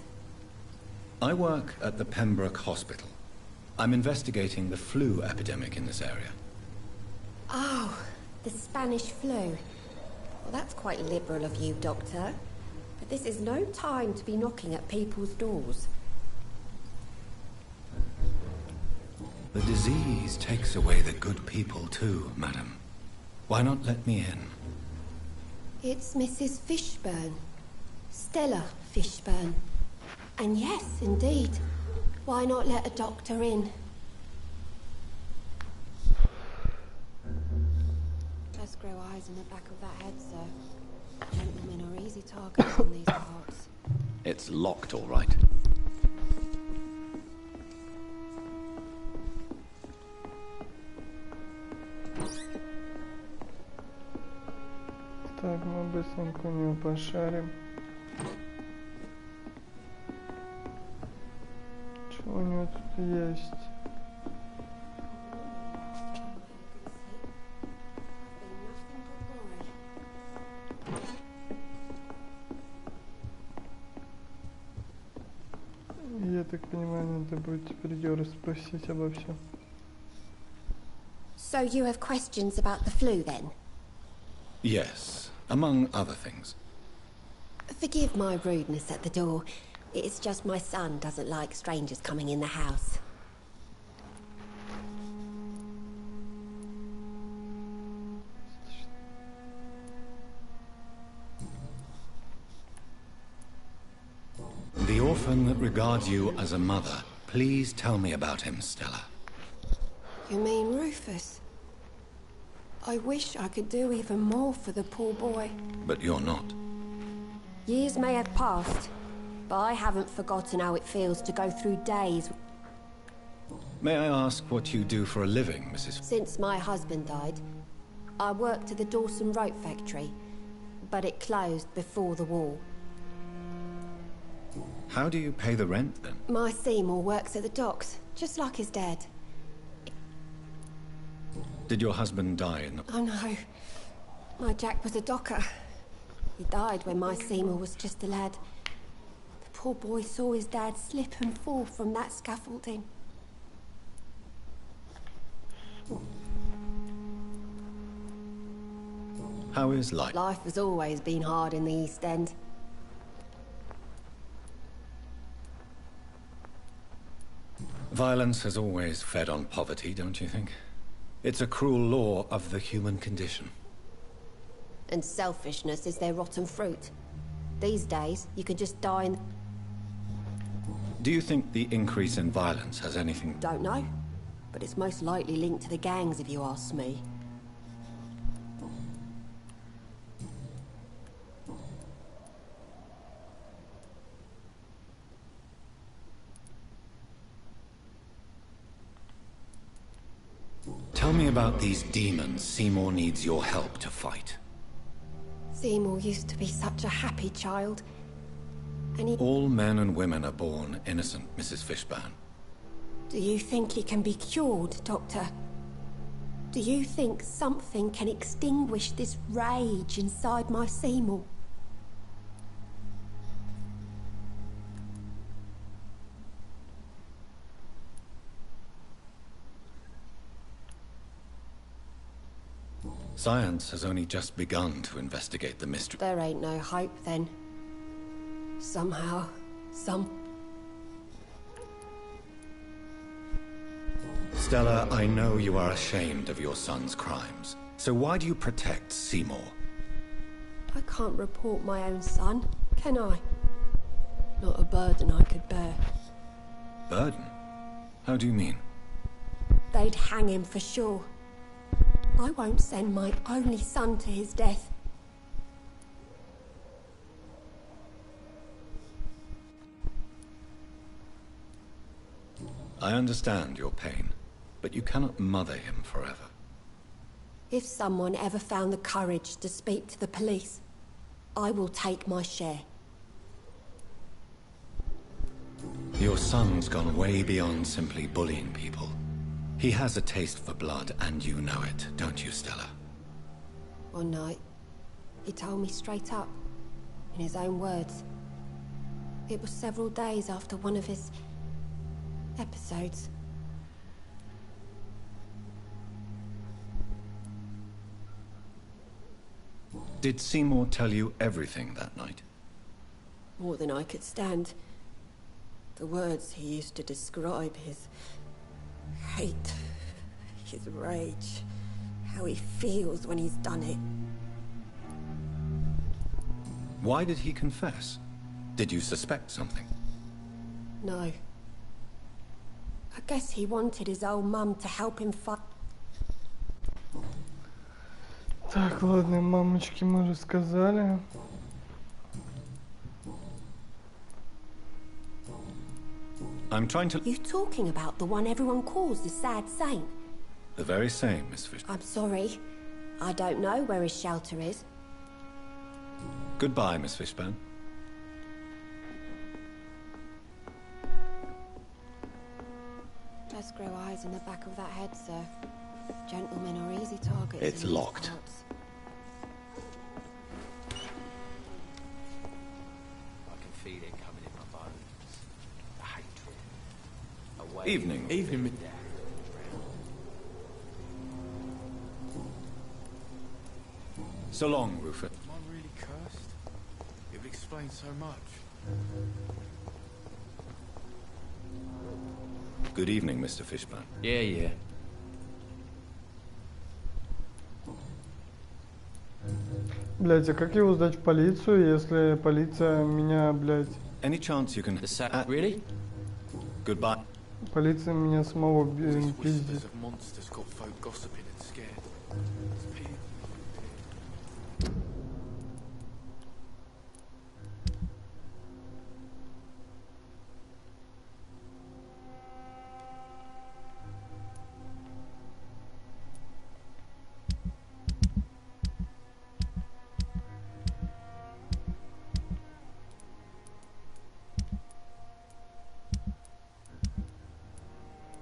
I work at the Pembroke Hospital. I'm investigating the flu epidemic in this area. Oh, the Spanish flu. Well, that's quite liberal of you, Doctor. But this is no time to be knocking at people's doors. The disease takes away the good people too, madam. Why not let me in? It's Mrs. Fishburne. Stella Fishburne. And yes, indeed. Why not let a doctor in? Just grow eyes in the back of that head, sir. Gentlemen are easy targets in these parts. It's locked, all right. Так, мы быстренько у него пошарим. Что у него тут есть? Я так понимаю, надо будет теперь ее расспросить обо всем. So you have questions about the flu, then? Yes, among other things. Forgive my rudeness at the door. It's just my son doesn't like strangers coming in the house. The orphan that regards you as a mother. Please tell me about him, Stella. You mean Rufus? I wish I could do even more for the poor boy. But you're not. Years may have passed, but I haven't forgotten how it feels to go through days. May I ask what you do for a living, Mrs. Since my husband died, I worked at the Dawson Rope factory, but it closed before the war. How do you pay the rent, then? My Seymour works at the docks, just like his dad. Did your husband die in the... Oh no, my Jack was a docker. He died when my Seymour was just a lad. The poor boy saw his dad slip and fall from that scaffolding. How is life? Life has always been hard in the East End. Violence has always fed on poverty, don't you think? It's a cruel law of the human condition. And selfishness is their rotten fruit. These days, you can just die in... Do you think the increase in violence has anything... Don't know. But it's most likely linked to the gangs, if you ask me. Tell me about these demons Seymour needs your help to fight. Seymour used to be such a happy child. And he... All men and women are born innocent, Mrs. Fishburne. Do you think he can be cured, Doctor? Do you think something can extinguish this rage inside my Seymour? Science has only just begun to investigate the mystery. There ain't no hope, then. Somehow, Stella, I know you are ashamed of your son's crimes. So why do you protect Seymour? I can't report my own son, can I? Not a burden I could bear. Burden? How do you mean? They'd hang him for sure. I won't send my only son to his death. I understand your pain, but you cannot mother him forever. If someone ever found the courage to speak to the police, I will take my share. Your son's gone way beyond simply bullying people. He has a taste for blood, and you know it, don't you, Stella? One night, he told me straight up, in his own words. It was several days after one of his... episodes. Did Seymour tell you everything that night? More than I could stand. The words he used to describe his... hate, his rage, how he feels when he's done it. Why did he confess? Did you suspect something? No. I guess he wanted his old mum to help him fight. Так, ладно, мамочки мы рассказали. I'm trying to... You talking about the one everyone calls the sad saint? The very same, Miss Fish. I'm sorry. I don't know where his shelter is. Goodbye, Miss Fishburne. Just grow eyes in the back of that head, sir. Gentlemen are easy targets. It's in these locked. parts. I can feel it coming in my bones. The hatred. Away. Evening. Evening, midday. So long, Rufus. Am I really cursed? It would explain so much. Good evening, Mr. Fishburne. Yeah. Блять, а как его сдать в полицию, если полиция меня, блять... Any chance you can... Really? Goodbye. Полиция меня самого Whispers пиздит. of monsters got folk gossiping and scared.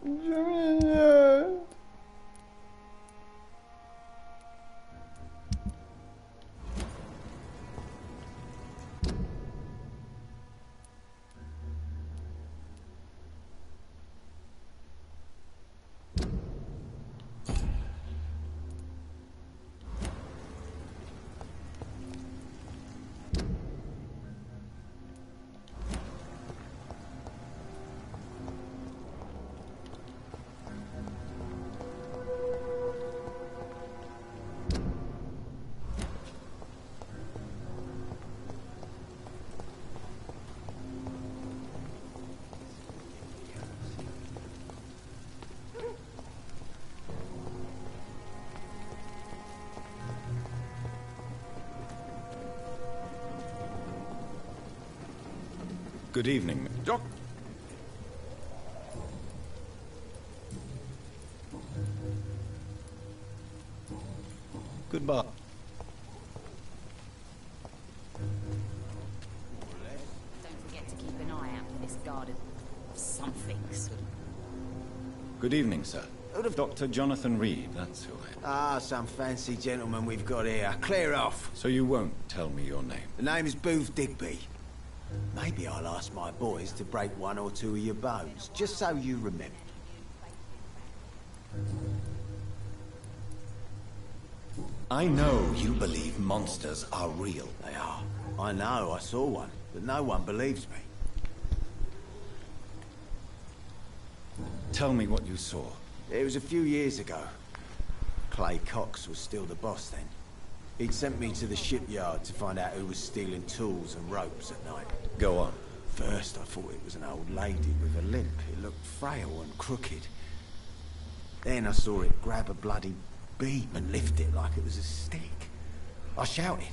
Меня... Good evening. Doc... Goodbye. Don't forget to keep an eye out for this garden. Something's. Good evening, sir. Dr. Jonathan Reed, that's who I am. Ah, some fancy gentleman we've got here. Clear off. So you won't tell me your name? The name is Booth Digby. Maybe I'll ask my boys to break one or two of your bones, just so you remember. I know you believe monsters are real. They are. I know, I saw one, but no one believes me. Tell me what you saw. It was a few years ago. Clay Cox was still the boss then. He'd sent me to the shipyard to find out who was stealing tools and ropes at night. Go on. First, I thought it was an old lady with a limp. It looked frail and crooked. Then I saw it grab a bloody beam and lift it like it was a stick. I shouted.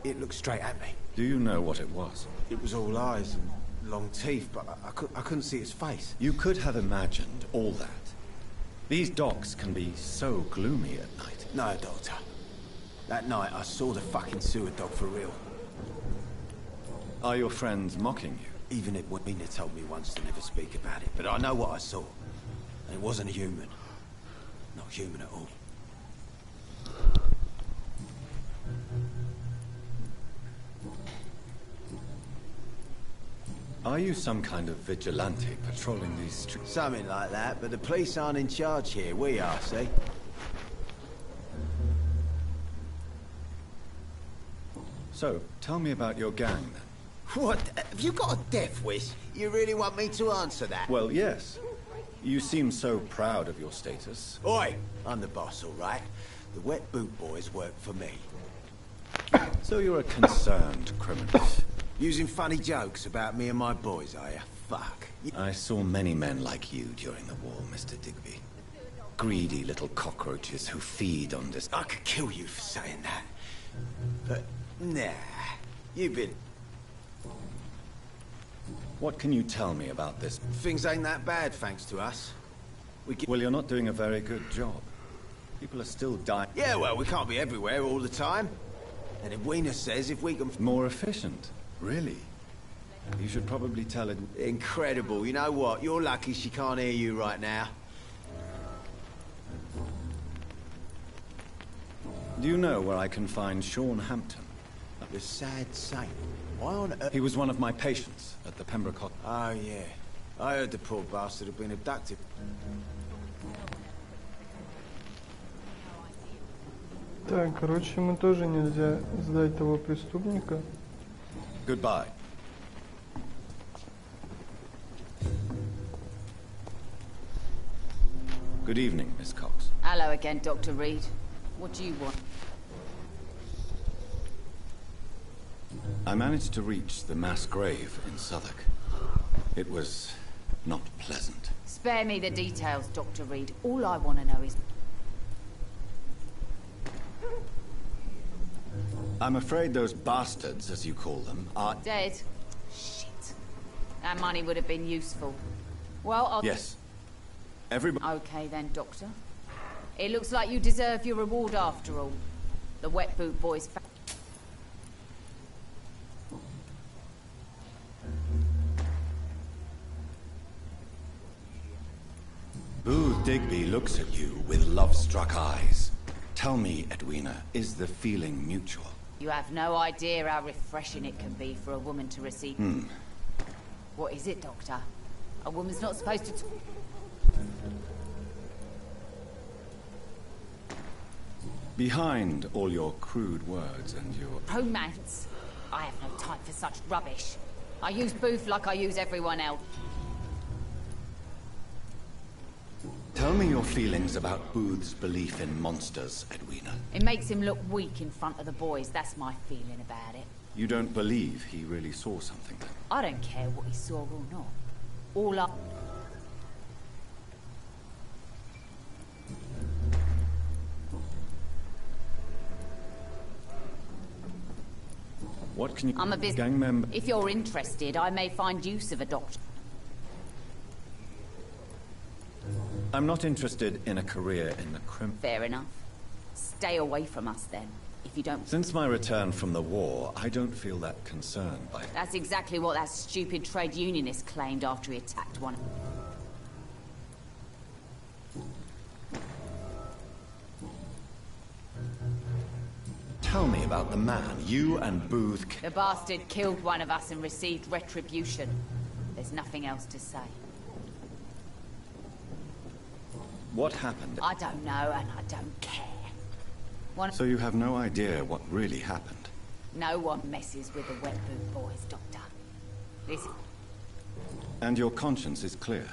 It looked straight at me. Do you know what it was? It was all eyes and long teeth, but I couldn't see its face. You could have imagined all that. These docks can be so gloomy at night. No, Doctor. That night, I saw the fucking sewer dog for real. Are your friends mocking you? Even Edwina told me once to never speak about it, but I know what I saw. And it wasn't a human. Not human at all. Are you some kind of vigilante patrolling these streets? Something like that, but the police aren't in charge here. We are, see? So, tell me about your gang, then. What? Have you got a death wish? You really want me to answer that? Well, yes. You seem so proud of your status. Oi! I'm the boss, all right? The Wet Boot Boys work for me. So you're a concerned criminal. Using funny jokes about me and my boys, are you? Fuck. I saw many men like you during the war, Mr. Digby. Greedy little cockroaches who feed on this... I could kill you for saying that. But, nah. You've been... What can you tell me about this? Things ain't that bad, thanks to us. Well, you're not doing a very good job. People are still dying. Yeah, well, we can't be everywhere all the time. And Edwina says if we can... More efficient? Really? You should probably tell it... Incredible. You know what? You're lucky she can't hear you right now. Do you know where I can find Sean Hampton? The sad saint. Why on earth... He was one of my patients at the Pembroke Hospital. Oh, yeah. I heard the poor bastard had been abducted. Так, короче, ему тоже нельзя сдать того преступника. Goodbye. Good evening, Miss Cox. Hello again, Dr. Reed. What do you want? I managed to reach the mass grave in Southwark. It was not pleasant. Spare me the details, Dr. Reed. All I want to know is... I'm afraid those bastards, as you call them, are... Dead? Shit. That money would have been useful. Well, I'll... Yes. Everybody... Okay then, Doctor. It looks like you deserve your reward after all. The Wet Boot Boys... Booth Digby looks at you with love-struck eyes. Tell me, Edwina, is the feeling mutual? You have no idea how refreshing it can be for a woman to receive... What is it, Doctor? A woman's not supposed to... Behind all your crude words and your... Romance? I have no time for such rubbish. I use Booth like I use everyone else. Tell me your feelings about Booth's belief in monsters, Edwina. It makes him look weak in front of the boys. That's my feeling about it. You don't believe he really saw something then? I don't care what he saw or not. All I... What can you... I'm a gang member? If you're interested, I may find use of a doctor. I'm not interested in a career in the Fair enough. Stay away from us then, if you don't... Since my return from the war, I don't feel that concerned by... That's exactly what that stupid trade unionist claimed after he attacked one. Tell me about the man you and Booth... The bastard killed one of us and received retribution. There's nothing else to say. What happened? I don't know, and I don't care. So you have no idea what really happened? No one messes with the wet boot boys, Doctor. Listen. And your conscience is clear.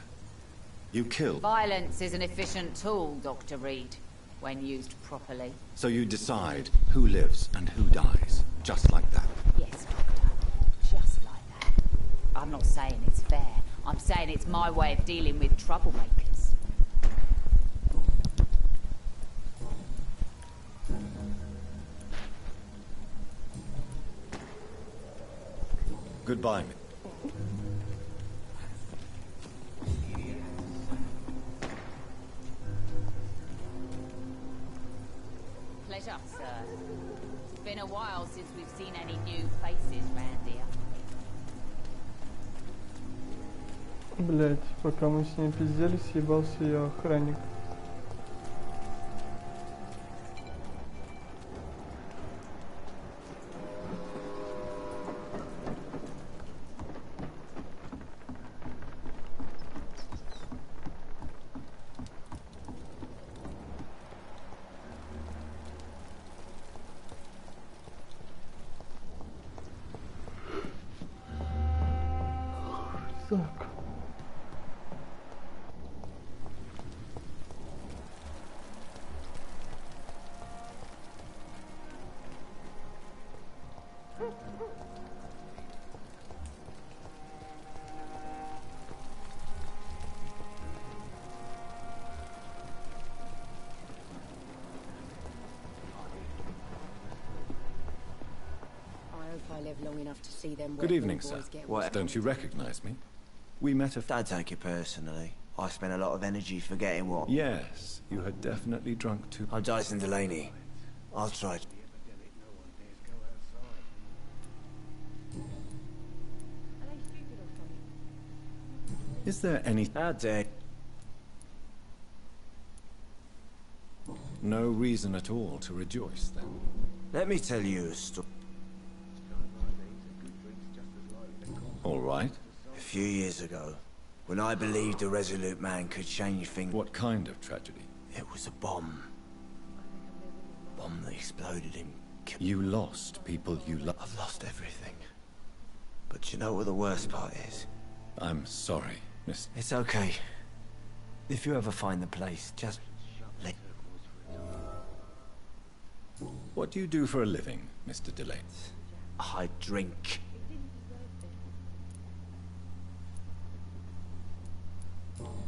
You killed... Violence is an efficient tool, Dr. Reed, when used properly. So you decide who lives and who dies, just like that? Yes, Doctor. Just like that. I'm not saying it's fair. I'm saying it's my way of dealing with troublemakers. Goodbye. Pleasure, sir. It's been a while since we've seen any new faces round here. Блять, пока мы с ней пиздели, съебался ее охранник. Так. I live long enough to see them. Good evening, sir. Don't you recognize me? We met a... Don't take it personally. I spent a lot of energy forgetting what... Yes, you had definitely drunk too... I'm Dyson Delaney. I'll try... Is there any... How dare... No reason at all to rejoice, then? Let me tell you a story. All right. A few years ago, when I believed a resolute man could change things... What kind of tragedy? It was a bomb. Bomb that exploded in... You lost people you loved. I've lost everything. But you know what the worst part is? I'm sorry, Miss... It's okay. If you ever find the place, just... let... What do you do for a living, Mr. Delaney? I drink.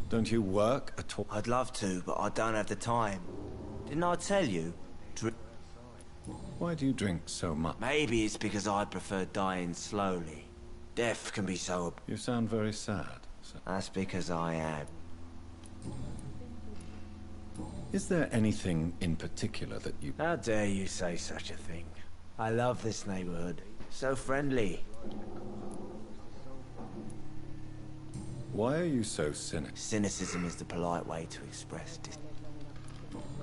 Don't you work at all? I'd love to, but I don't have the time. Didn't I tell you? Why do you drink so much? Maybe it's because I prefer dying slowly. Death can be so... You sound very sad, sir. That's because I am. Is there anything in particular that you... How dare you say such a thing? I love this neighborhood. So friendly. Why are you so cynical? Cynicism is the polite way to express dis...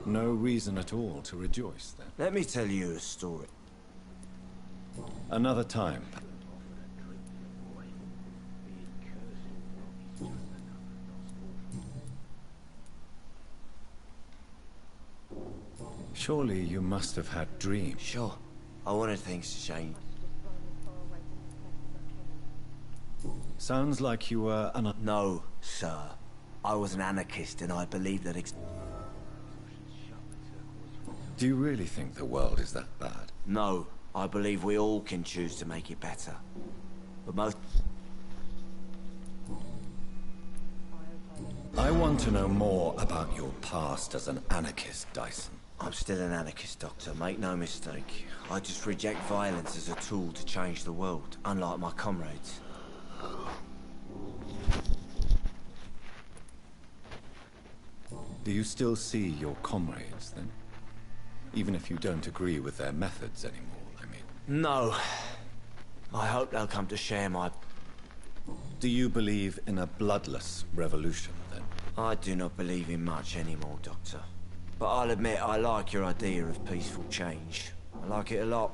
No reason at all to rejoice, then? Let me tell you a story. Another time. Surely you must have had dreams. Sure. I wanted things to change. Sounds like you were an... No, sir. I was an anarchist and I believed that... Do you really think the world is that bad? No. I believe we all can choose to make it better. But most... I want to know more about your past as an anarchist, Dyson. I'm still an anarchist, Doctor, make no mistake. I just reject violence as a tool to change the world, unlike my comrades. Do you still see your comrades, then? Even if you don't agree with their methods anymore, I mean. No. I hope they'll come to share my... Do you believe in a bloodless revolution, then? I do not believe in much anymore, Doctor. But I'll admit I like your idea of peaceful change. I like it a lot.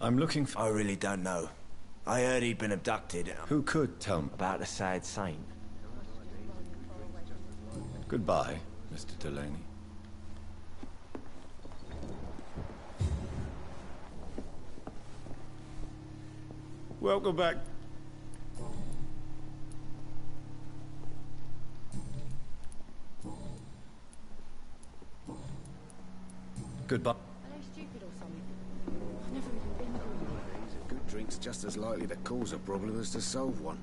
I'm looking for... I really don't know. I heard he'd been abducted. Who could tell me? About the sad saint. Goodbye, Mr. Delaney. Welcome back. Goodbye. Are they stupid or something? I've never even been to A good drink's just as likely to cause a problem as to solve one.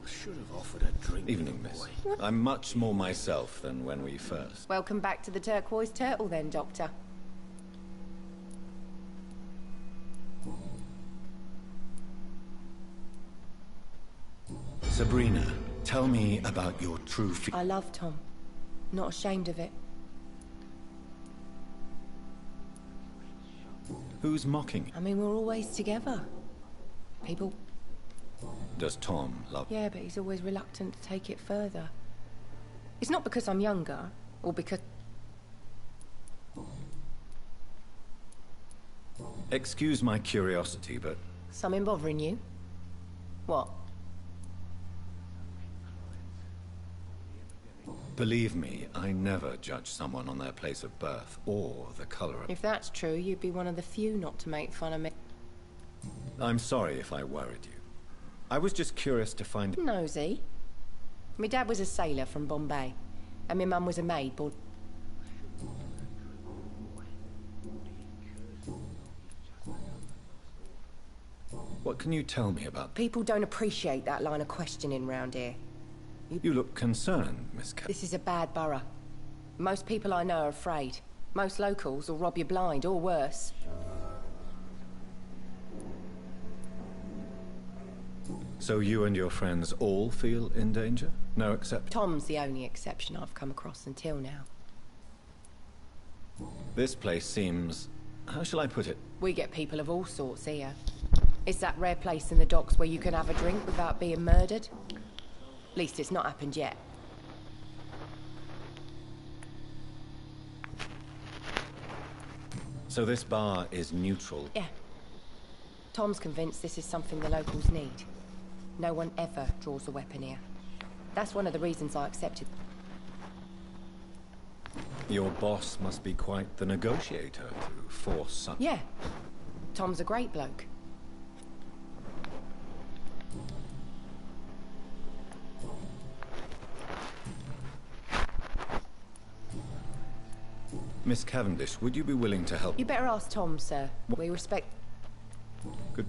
Should have offered a drink. Evening, miss. I'm much more myself than when we first. Welcome back to the Turquoise Turtle then, Doctor. Sabrina, tell me about your true I love Tom. Not ashamed of it. Who's mocking you? I mean, we're always together. People... Does Tom love you? Yeah, but he's always reluctant to take it further. It's not because I'm younger, or because... Excuse my curiosity, but... Something bothering you? What? Believe me, I never judge someone on their place of birth, or the color of... If that's true, you'd be one of the few not to make fun of me. I'm sorry if I worried you. I was just curious to find... Nosy. My dad was a sailor from Bombay, and my mum was a maid born... What can you tell me about... People don't appreciate that line of questioning round here. You look concerned, Miss Ca... This is a bad borough. Most people I know are afraid. Most locals will rob you blind, or worse. So you and your friends all feel in danger? No exception? Tom's the only exception I've come across until now. This place seems... how shall I put it? We get people of all sorts here. It's that rare place in the docks where you can have a drink without being murdered. At least it's not happened yet. So this bar is neutral? Yeah. Tom's convinced this is something the locals need. No one ever draws a weapon here. That's one of the reasons I accepted. Your boss must be quite the negotiator to force some... Yeah. Tom's a great bloke. Miss Cavendish, would you be willing to help? You better ask Tom, sir. We respect... Good.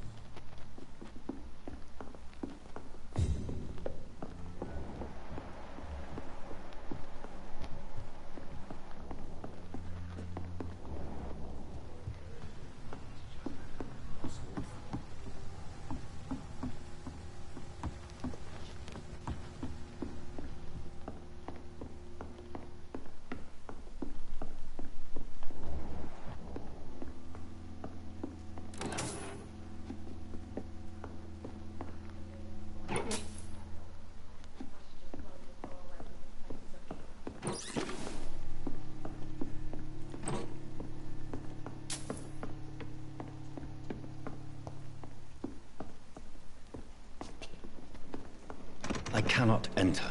I cannot enter.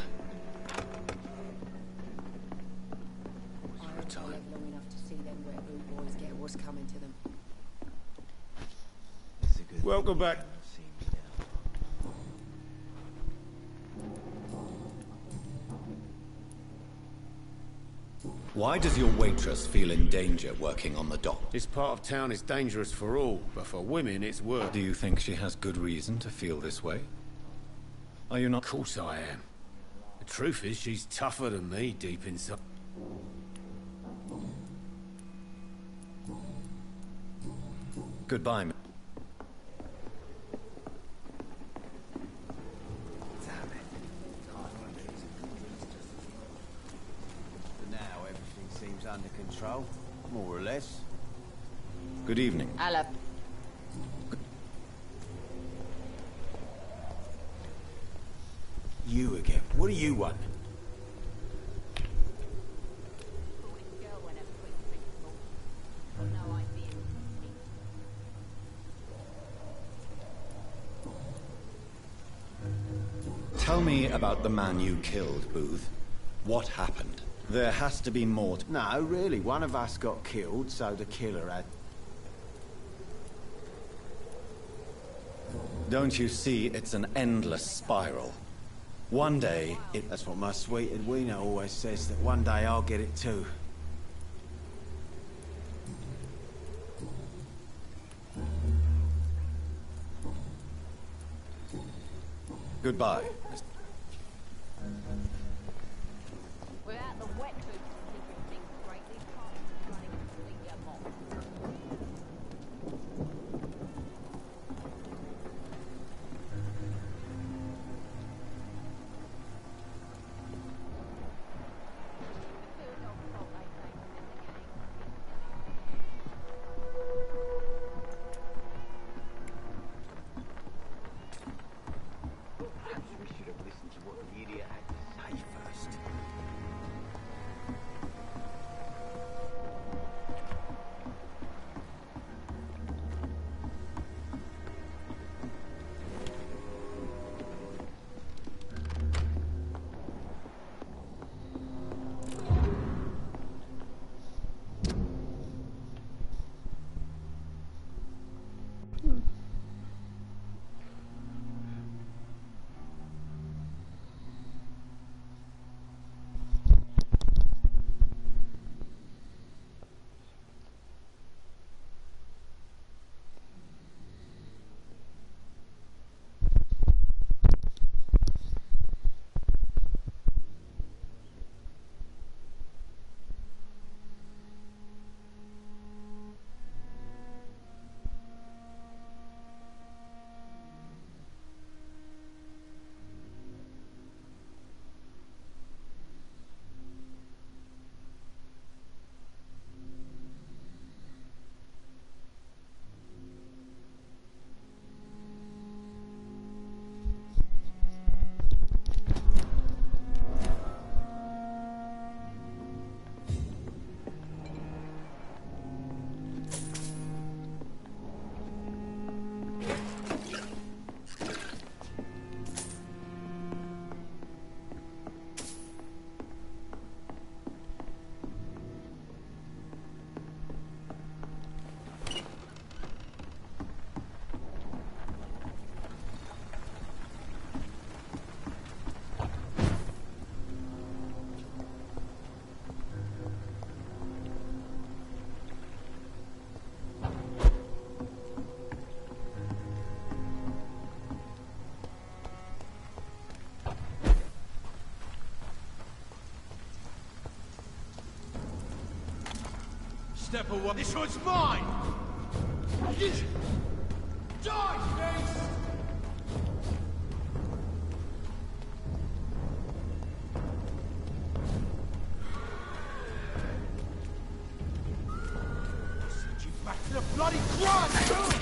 Long enough to see them where boys get what's coming to them. Welcome back. Why does your waitress feel in danger working on the dock? This part of town is dangerous for all, but for women it's worse. Do you think she has good reason to feel this way? Are you not? Of course I am. The truth is, she's tougher than me deep inside. Goodbye. Now everything seems under control, more or less. Good evening. Hello. You again. What do you want? Tell me about the man you killed, Booth. What happened? There has to be more to... No, really, one of us got killed, so the killer had... Don't you see it's an endless spiral? One day, it... That's what my sweet Edwina always says, that one day I'll get it too. Goodbye. Without the wet boots keeping things straight, these cars are running completely amok. Perhaps we should have listened to what the idiot had to say first. Step away. This one's mine! Die, face! Send you back to the bloody grind!